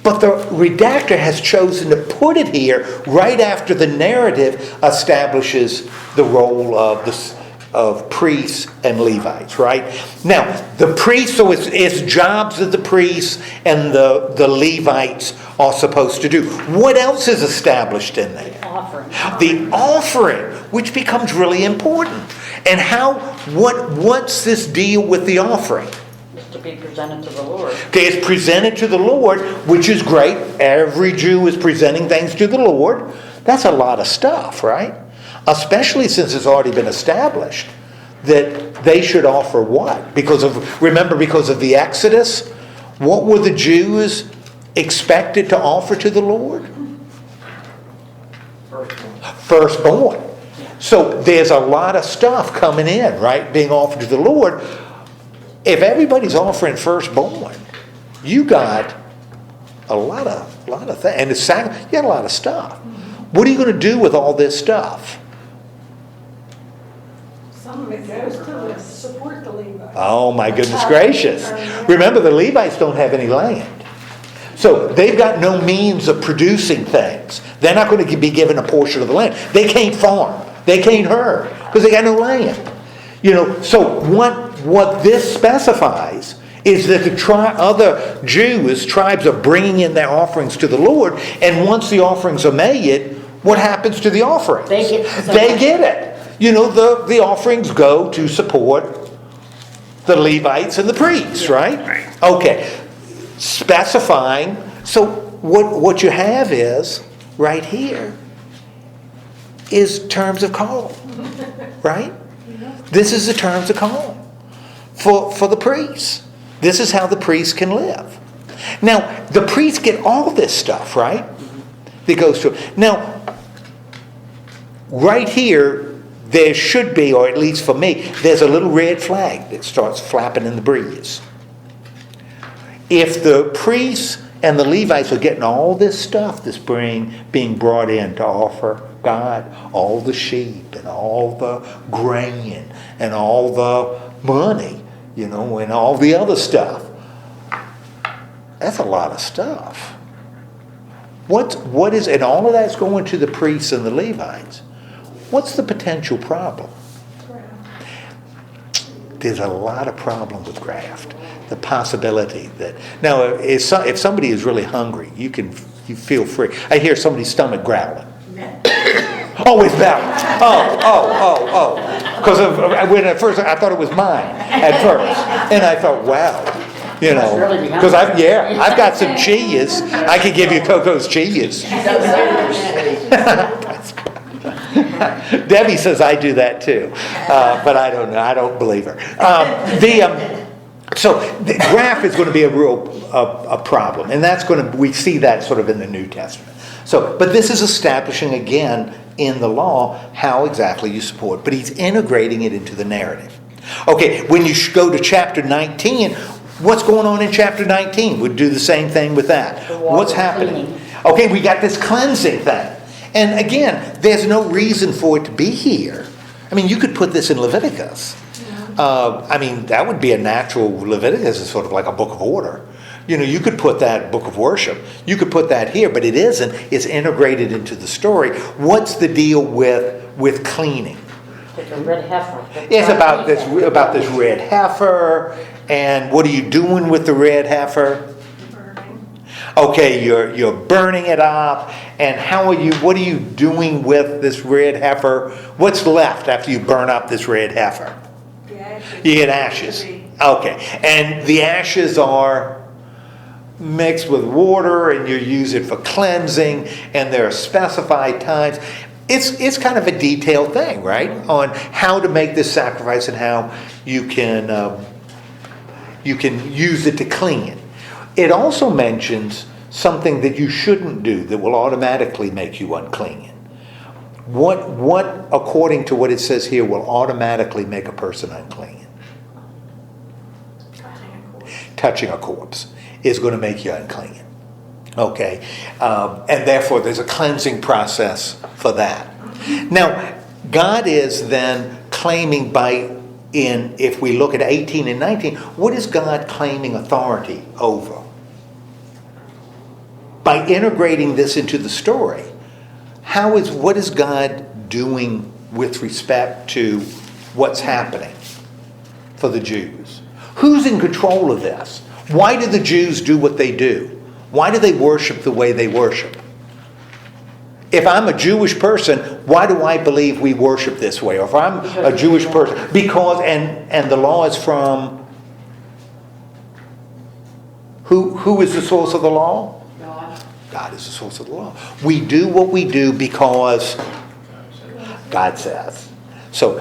But the redactor has chosen to put it here right after the narrative establishes the role of priests and Levites, right? Now, the priests, so it's jobs that the priests and the Levites are supposed to do. What else is established in there? offering. The offering, which becomes really important. And what's this deal with the offering? It's to be presented to the Lord. Okay, it's presented to the Lord, which is great. Every Jew is presenting things to the Lord. That's a lot of stuff, right? Especially since it's already been established that they should offer what? Remember, because of the Exodus, what were the Jews expected to offer to the Lord? Firstborn. So there's a lot of stuff coming in, right? Being offered to the Lord. If everybody's offering firstborn, you got a lot of things. And you got a lot of stuff. What are you going to do with all this stuff? Some of it goes to support the Levites. Oh my goodness gracious. Remember, the Levites don't have any land. So they've got no means of producing things. They're not going to be given a portion of the land. They can't farm. They can't herd because they got no land. So what this specifies is that the other tribes are bringing in their offerings to the Lord, and once the offerings are made, what happens to the offerings? They get it. The offerings go to support the Levites and the priests, right? Okay. Specifying. So what you have is, right here, is terms of call. Right? This is the terms of call for the priests. This is how the priests can live. Now, the priests get all this stuff, right? That goes to. Now, right here, there should be, or at least for me, there's a little red flag that starts flapping in the breeze. If the priests and the Levites are getting all this stuff that's being brought in to offer God, all the sheep and all the grain and all the money, and all the other stuff, that's a lot of stuff. What is, and all of that's going to the priests and the Levites. What's the potential problem? There's a lot of problem with graft. The possibility that, now if somebody is really hungry, you feel free. I hear somebody's stomach growling. Oh, it's belly. Oh. Because when at first I thought it was mine at first, and I thought, wow, because I've got some cheese. I could give you Coco's cheese. Debbie says I do that too, but I don't know. I don't believe her. So the graft is going to be a real problem, and we see that sort of in the New Testament. So, but this is establishing again in the law how exactly you support, but he's integrating it into the narrative. Okay, when you go to chapter 19, what's going on in chapter 19? We'd do the same thing with that. What's happening? Cleaning. Okay, we got this cleansing thing. And again, there's no reason for it to be here. I mean, you could put this in Leviticus. That would be a natural. Leviticus is sort of like a book of order. You could put that book of worship. You could put that here, but it isn't. It's integrated into the story. What's the deal with cleaning? It's a red heifer. It's about this red heifer, and what are you doing with the red heifer? Okay, you're burning it up, and what are you doing with this red heifer? What's left after you burn up this red heifer? You get ashes. Okay, and the ashes are mixed with water, and you use it for cleansing, and there are specified times. it's kind of a detailed thing, right? On how to make this sacrifice and how you can use it to clean it. It also mentions something that you shouldn't do that will automatically make you unclean. What according to what it says here will automatically make a person unclean? Touching a corpse is going to make you unclean. Okay, and therefore there's a cleansing process for that. Now, God is then claiming if we look at 18 and 19, what is God claiming authority over? By integrating this into the story, what is God doing with respect to what's happening for the Jews? Who's in control of this? Why do the Jews do what they do? Why do they worship the way they worship? If I'm a Jewish person, why do I believe we worship this way? Or if I'm a Jewish person, because, and the law is from, who is the source of the law? God. God is the source of the law. We do what we do because God says. So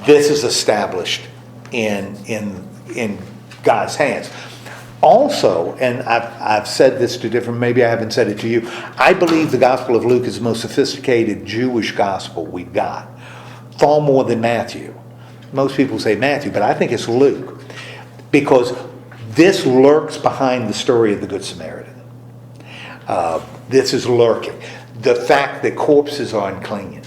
this is established in God's hands. Also, and I've said this to different, maybe I haven't said it to you, I believe the Gospel of Luke is the most sophisticated Jewish gospel we've got. Far more than Matthew. Most people say Matthew, but I think it's Luke. Because this lurks behind the story of the Good Samaritan. This is lurking. The fact that corpses are unclean.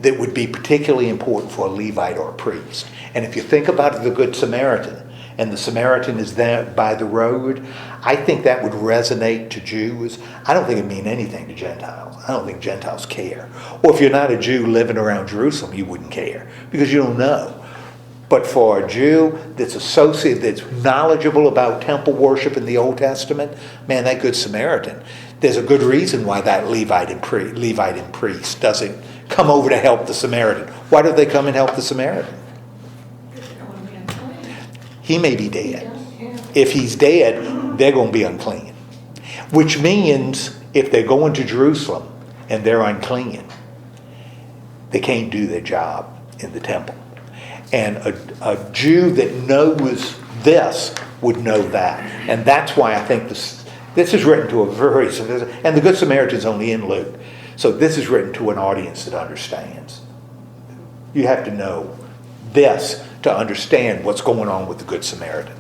That would be particularly important for a Levite or a priest. And if you think about the Good Samaritan, and the Samaritan is there by the road, I think that would resonate to Jews. I don't think it mean anything to Gentiles. I don't think Gentiles care. Or if you're not a Jew living around Jerusalem, you wouldn't care because you don't know. But for a Jew that's that's knowledgeable about temple worship in the Old Testament, man, that Good Samaritan, there's a good reason why that Levite and priest doesn't come over to help the Samaritan. Why don't they come and help the Samaritan? He may be dead. If he's dead, they're going to be unclean. Which means if they're going to Jerusalem and they're unclean, they can't do their job in the temple. And a Jew that knows this would know that. And that's why I think this is written to a very, and the Good Samaritan is only in Luke. So this is written to an audience that understands. You have to know this to understand what's going on with the Good Samaritan.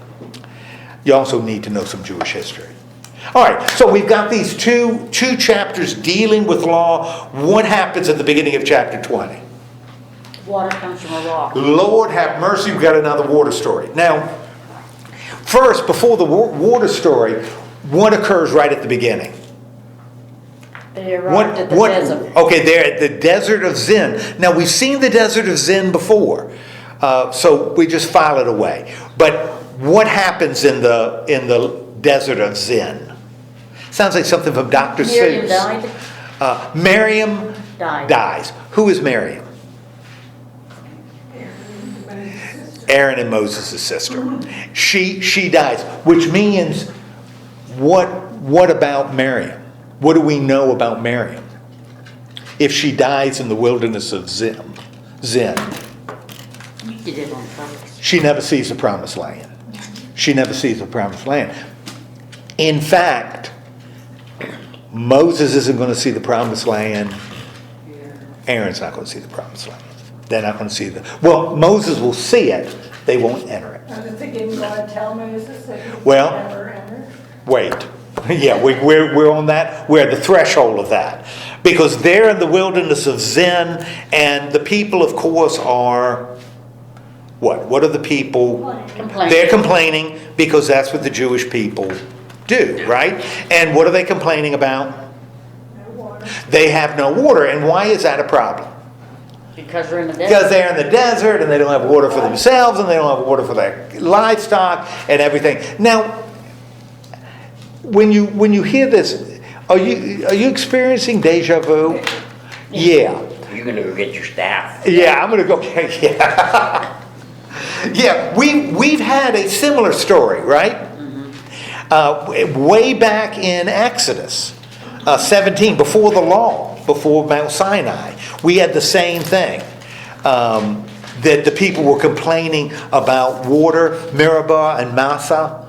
You also need to know some Jewish history. All right, so we've got these two chapters dealing with law. What happens at the beginning of chapter 20? Water comes from a rock. Lord have mercy, we've got another water story. Now, first, before the water story, what occurs right at the beginning? They arrived at the desert. Okay, they're at the desert of Zin. Now, we've seen the desert of Zin before. So we just file it away. But what happens in the desert of Zin? Sounds like something from Dr. Miriam Seuss. died. Miriam Died. dies. Who is Miriam? Aaron and Moses' sister. She dies, which means what about Miriam? What do we know about Miriam? If she dies in the wilderness of Zin. She did it on purpose. She never sees the promised land. She never sees the promised land. In fact, Moses isn't going to see the promised land. Aaron's not going to see the promised land. They're not going to see Moses will see it. They won't enter it. Didn't God tell Moses that he would Well, never enter? Wait. Yeah, we're on that. We're at the threshold of that. Because they're in the wilderness of Zin, and the people, of course, are... What? What are the people? Complaining. They're complaining because that's what the Jewish people do, right? And what are they complaining about? No water. They have no water. And why is that a problem? Because they're in the desert. Because they're in the desert and they don't have water for themselves and they don't have water for their livestock and everything. Now, when you hear this, are you experiencing deja vu? Yeah. You're gonna go get your staff. Yeah, I'm gonna go. Yeah. Yeah, we've had a similar story, right? Way back in Exodus 17, before the law, before Mount Sinai, we had the same thing. That the people were complaining about water, Meribah and Massah,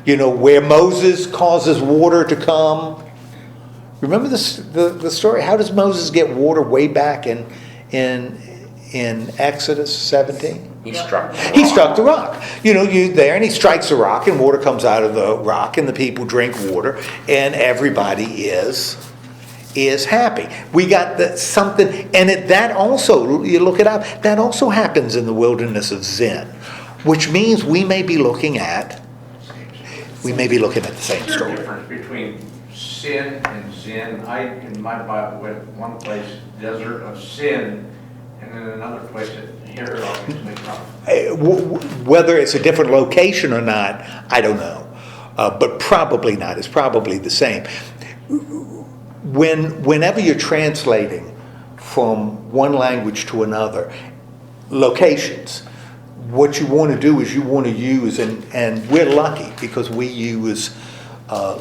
where Moses causes water to come. Remember the story? How does Moses get water way back in Exodus 17? He struck. He struck the rock. You there, and he strikes the rock, and water comes out of the rock, and the people drink water, and everybody is happy. We got something, and that also, you look it up, that also happens in the wilderness of Zin, which means we may be looking at the same Is there a story. difference between sin and Zin? In my Bible, with one place, desert of sin, and then another place that here obviously not. Whether it's a different location or not, I don't know. But probably not. It's probably the same. Whenever you're translating from one language to another, locations, what you want to do is you want to use, and we're lucky because we use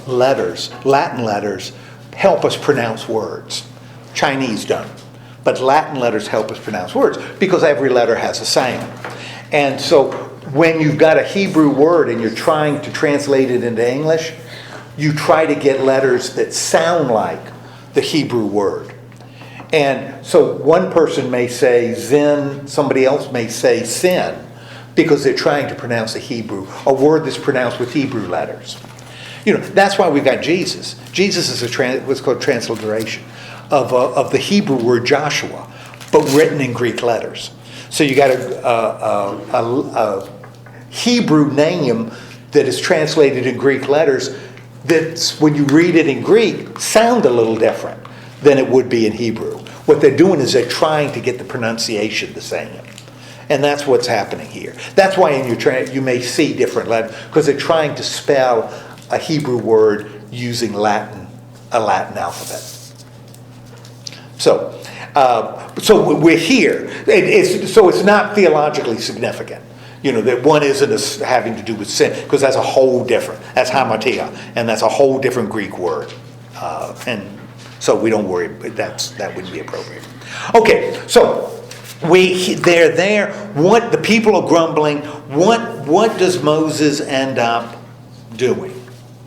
letters, Latin letters, help us pronounce words. Chinese don't. But Latin letters help us pronounce words because every letter has a sound. And so when you've got a Hebrew word and you're trying to translate it into English, you try to get letters that sound like the Hebrew word. And so one person may say Zin, somebody else may say sin, because they're trying to pronounce a word that's pronounced with Hebrew letters. That's why we've got Jesus. Jesus is what's called transliteration of the Hebrew word Joshua, but written in Greek letters. So you got a Hebrew name that is translated in Greek letters that's, when you read it in Greek, sound a little different than it would be in Hebrew. What they're doing is they're trying to get the pronunciation the same. And that's what's happening here. That's why in your you may see different letters, because they're trying to spell a Hebrew word using a Latin alphabet. So we're here. So it's not theologically significant. That one isn't having to do with sin, because that's a whole different. That's hamatia, and that's a whole different Greek word. And so we don't worry. That wouldn't be appropriate. Okay, so they're there. What the people are grumbling. What does Moses end up doing?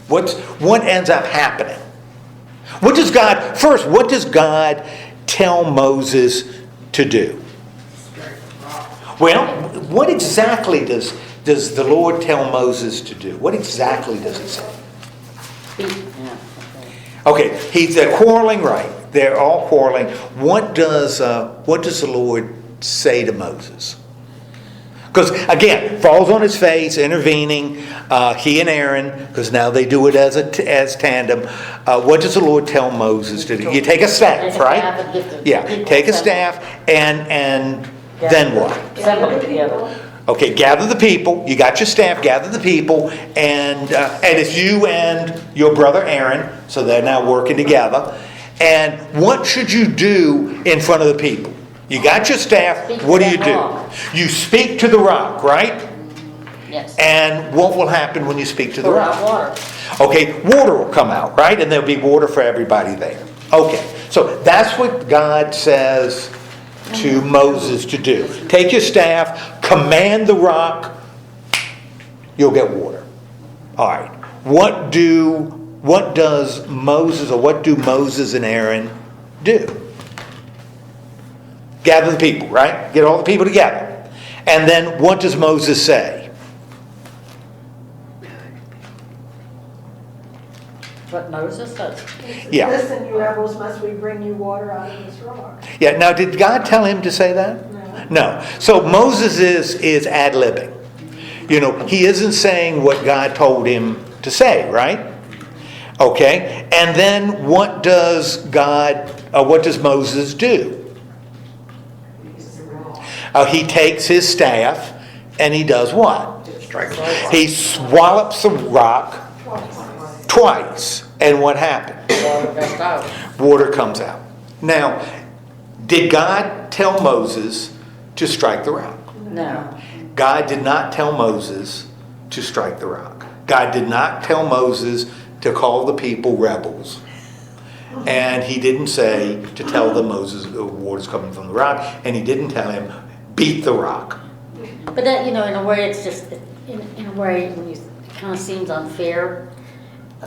What ends up happening? What does God tell Moses to do? Well, what exactly does the Lord tell Moses to do? What exactly does it say? Okay, they're quarreling, right? They're all quarreling. What does the Lord say to Moses? Because again, falls on his face, intervening. He and Aaron, because now they do it as tandem. What does the Lord tell Moses to do? You take a staff, right? Yeah, take a staff, and then what? Assemble it together. Okay, gather the people. You got your staff. Gather the people, and it's you and your brother Aaron. So they're now working together. And what should you do in front of the people? You got your staff. What do? You speak to the rock, right? Yes. And what will happen when you speak to the Pour rock? out water. Okay, water will come out, right? And there'll be water for everybody there. Okay, so that's what God says to Moses to do. Take your staff, command the rock, you'll get water. All right. What do Moses and Aaron do? Gather the people, right? Get all the people together. And then what does Moses say? What Moses says. Yeah. Listen, you rebels, must we bring you water out of this rock? Yeah, now did God tell him to say that? No. So Moses is ad-libbing. He isn't saying what God told him to say, right? Okay. And then what does Moses do? He takes his staff and he does what? He swallops the rock twice. And what happened? Water comes out. Now, did God tell Moses to strike the rock? No. God did not tell Moses to strike the rock. God did not tell Moses to call the people rebels. And he didn't say to tell them Moses, the water's coming from the rock, and he didn't tell him, beat the rock. But that, in a way, it's just, in a way, when it kind of seems unfair.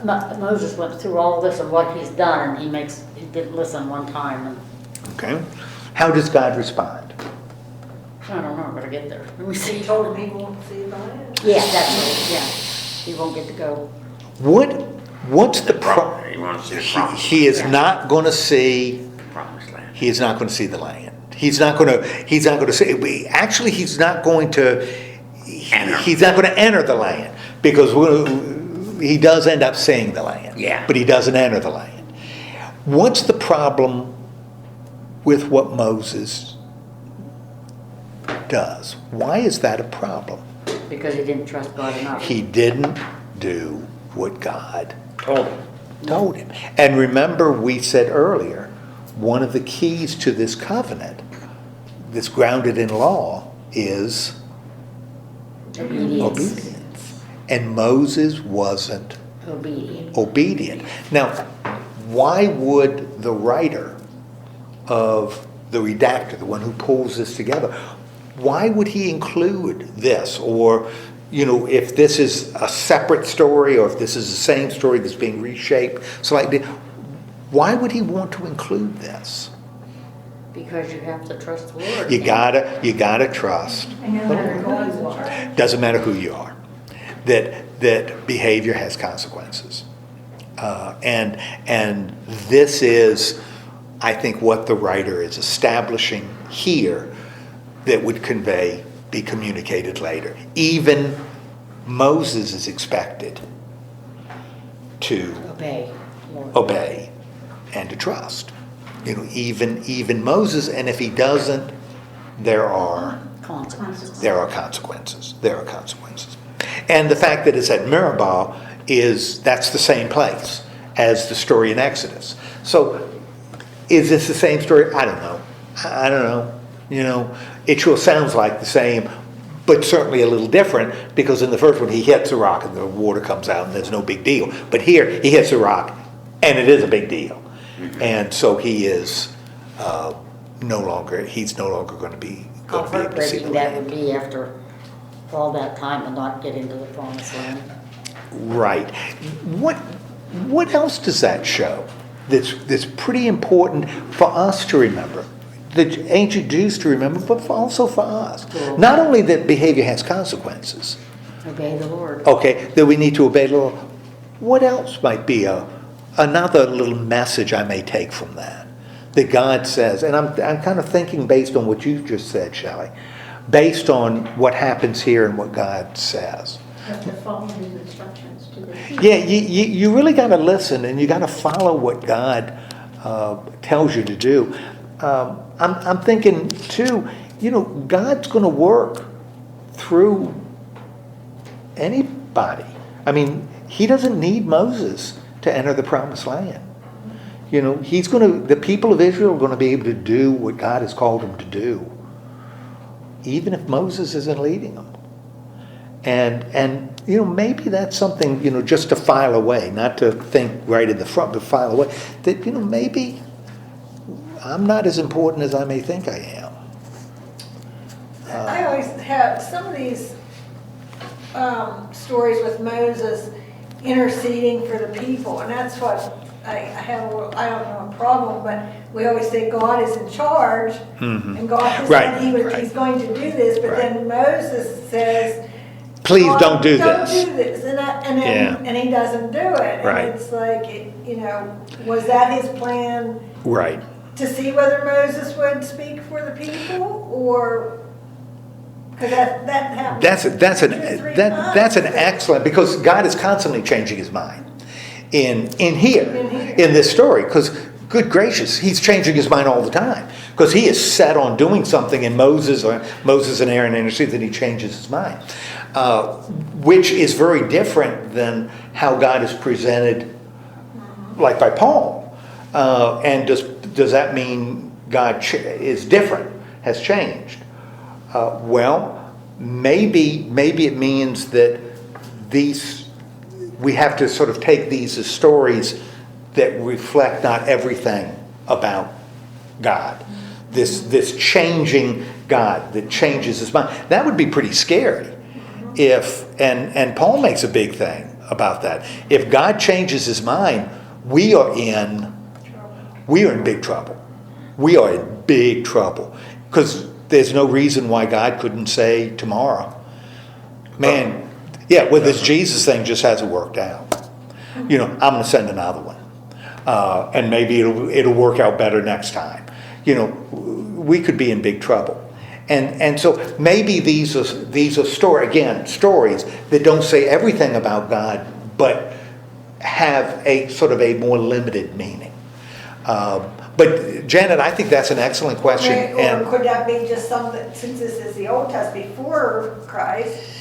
Moses went through all this of what he's done, and he didn't listen one time, and Okay? How does God respond? I don't know, I'm gonna get there. Let me He see. told him he won't see the land. Yeah, that's it, yeah. He won't get to go. What's the He wants to see the promise, He is not going to see. promised land. He is not going to see the land. He's not going to see. Actually, he's not going to. Enter. He's not going to enter the land because he does end up seeing the land. Yeah. But he doesn't enter the land. What's the problem with what Moses does? Why is that a problem? Because he didn't trust God enough. He didn't do what God Told him. told him. And remember, we said earlier, one of the keys to this covenant that's grounded in law is Obedience. obedience. And Moses wasn't Obedient. obedient. Now, why would the writer of the redactor, the one who pulls this together, why would he include this? Or, if this is a separate story or if this is the same story that's being reshaped slightly, why would he want to include this? Because you have to trust the Lord. You gotta trust. And no matter who you are. Doesn't matter who you are. That behavior has consequences. And this is, I think, what the writer is establishing here that would be communicated later. Even Moses is expected to Obey. Lord. obey and to trust. Even Moses, and if he doesn't, there are Consequences. consequences. There are consequences. And the fact that it's at Meribah that's the same place as the story in Exodus. So is this the same story? I don't know. I don't know. It sure sounds like the same, but certainly a little different, because in the first one he hits the rock and the water comes out and there's no big deal. But here he hits the rock and it is a big deal. And so he is no longer going to be How able to see heartbreaking the that land. would be after all that time and not get into the promised land. Right. What else does that show that's pretty important for us to remember? The ancient Jews to remember, but also for us. Not only that behavior has consequences, Obey the Lord. okay, that we need to obey the law. What else might be another little message I may take from that? That God says, and I'm kind of thinking based on what you just said, Shelley, based on what happens here and what God says. Have to follow his instructions to the T. Yeah, you really got to listen and you got to follow what God tells you to do. I'm thinking too, God's going to work through anybody. I mean, he doesn't need Moses to enter the promised land. The people of Israel are going to be able to do what God has called them to do, even if Moses isn't leading them. And maybe that's something, just to file away, not to think right in the front, but file away, that, maybe I'm not as important as I may think I am. I always have some of these stories with Moses interceding for the people, and that's what I have. I don't have a problem, but we always say God is in charge, and God has said He's going to do this, but then Moses says, Please "God, don't do don't this." do this, and he doesn't do it, Right. and it's like, was that his plan? Right. To see whether Moses would speak for the people, or because that happened. That's an 2 or 3 that's an times. excellent, because God is constantly changing his mind in here here. in this story, because good gracious, he's changing his mind all the time, because he is set on doing something, and Moses and Aaron intercede, that he changes his mind, which is very different than how God is presented, like by Paul. And does that mean God is different, has changed? Well, maybe it means that we have to sort of take these as stories that reflect not everything about God. This changing God that changes his mind. That would be pretty scary if, and Paul makes a big thing about that. If God changes his mind, we are in big trouble. We are in big trouble. Because there's no reason why God couldn't say tomorrow, man, yeah, well, this Jesus thing just hasn't worked out. I'm going to send another one. And maybe it'll work out better next time. We could be in big trouble. And so maybe these are stories that don't say everything about God, but have a sort of a more limited meaning. But Janet, I think that's an excellent question. Or could that be just something, since this is the Old Testament before Christ?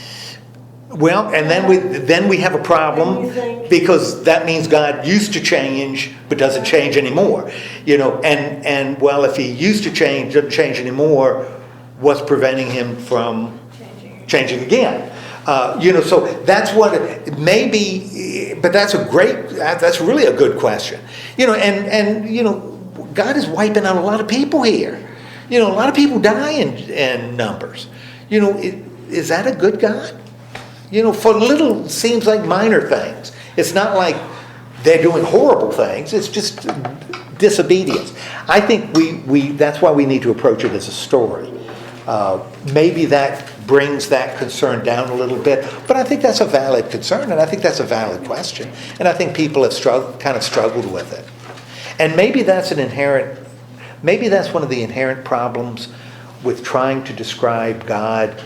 Well, and then we have a problem, because that means God used to change but doesn't change anymore. And well, if he used to change, doesn't change anymore, what's preventing him from changing again? So that's what maybe, but that's really a good question. God is wiping out a lot of people here. A lot of people die in numbers. Is that a good God? For little, seems like minor things. It's not like they're doing horrible things. It's just disobedience. I think that's why we need to approach it as a story. Maybe that brings that concern down a little bit, but I think that's a valid concern, and I think that's a valid question, and I think people have struggled with it. And maybe that's one of the inherent problems with trying to describe God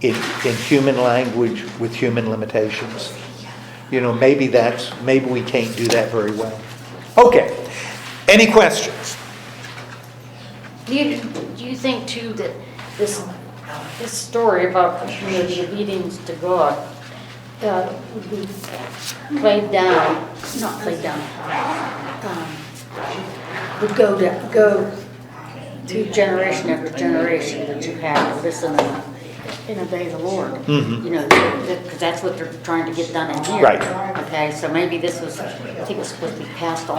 in human language with human limitations. Maybe we can't do that very well. Okay, any questions? Do you think too that this story about the obedience to God would be would go through generation after generation, that you have to listen and obey the Lord. Mm-hmm. Because that's what they're trying to get done in here. Right. Okay, so maybe this was, I think it was supposed to be passed on.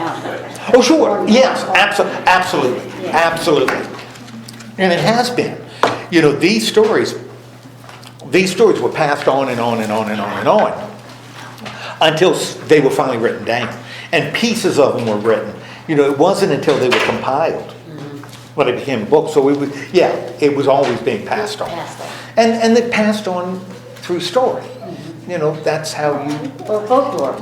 Oh, sure. Yes, absolutely. Yeah. Absolutely. And it has been. These stories were passed on and on and on and on and on until they were finally written down. And pieces of them were written. It wasn't until they were compiled when it became a book. So it was always being passed on. And they passed on through story. That's how you... Or folklore.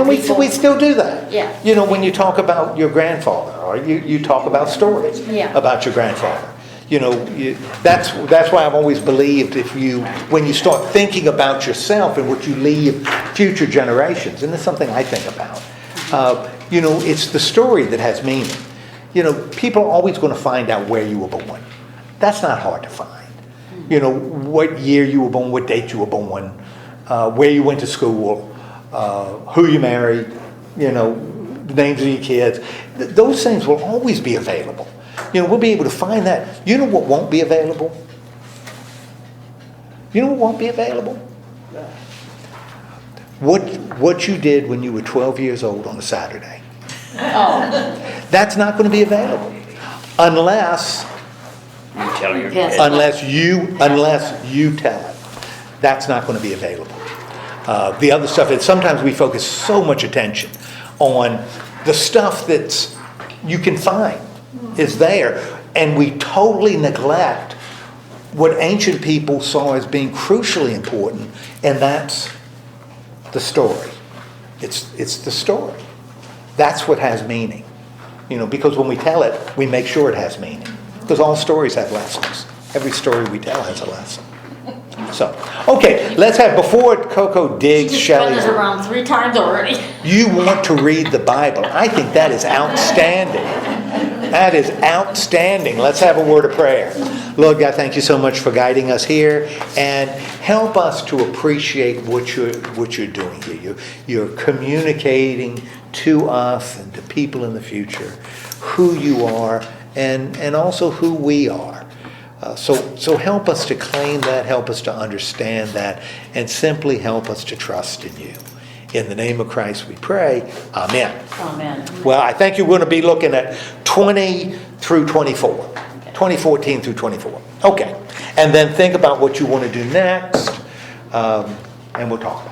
We still do that. Yeah. When you talk about your grandfather, or you talk about stories about your grandfather. That's why I've always believed when you start thinking about yourself and what you leave future generations, and it's something I think about, it's the story that has meaning. People are always going to find out where you were born. That's not hard to find. What year you were born, what date you were born, where you went to school, who you married, the names of your kids. Those things will always be available. We'll be able to find that. You know what won't be available? What you did when you were 12 years old on a Saturday. Oh. That's not going to be available unless You tell your Yes. kids. unless you tell it. That's not going to be available. The other stuff is sometimes we focus so much attention on the stuff that's you can find is there, and we totally neglect what ancient people saw as being crucially important, and that's the story. It's the story. That's what has meaning. Because when we tell it, we make sure it has meaning. Because all stories have lessons. Every story we tell has a lesson. So, okay, let's have, before Coco digs She just spun Shelley's, this around 3 times already. you want to read the Bible. I think that is outstanding. That is outstanding. Let's have a word of prayer. Lord God, thank you so much for guiding us here, and help us to appreciate what you're doing here. You're communicating to us and to people in the future who you are, and also who we are. So help us to claim that, help us to understand that, and simply help us to trust in you. In the name of Christ we pray, amen. Amen. Well, I think you're going to be looking at 20 through 24, 2014 through 24. Okay, and then think about what you want to do next, and we'll talk about it.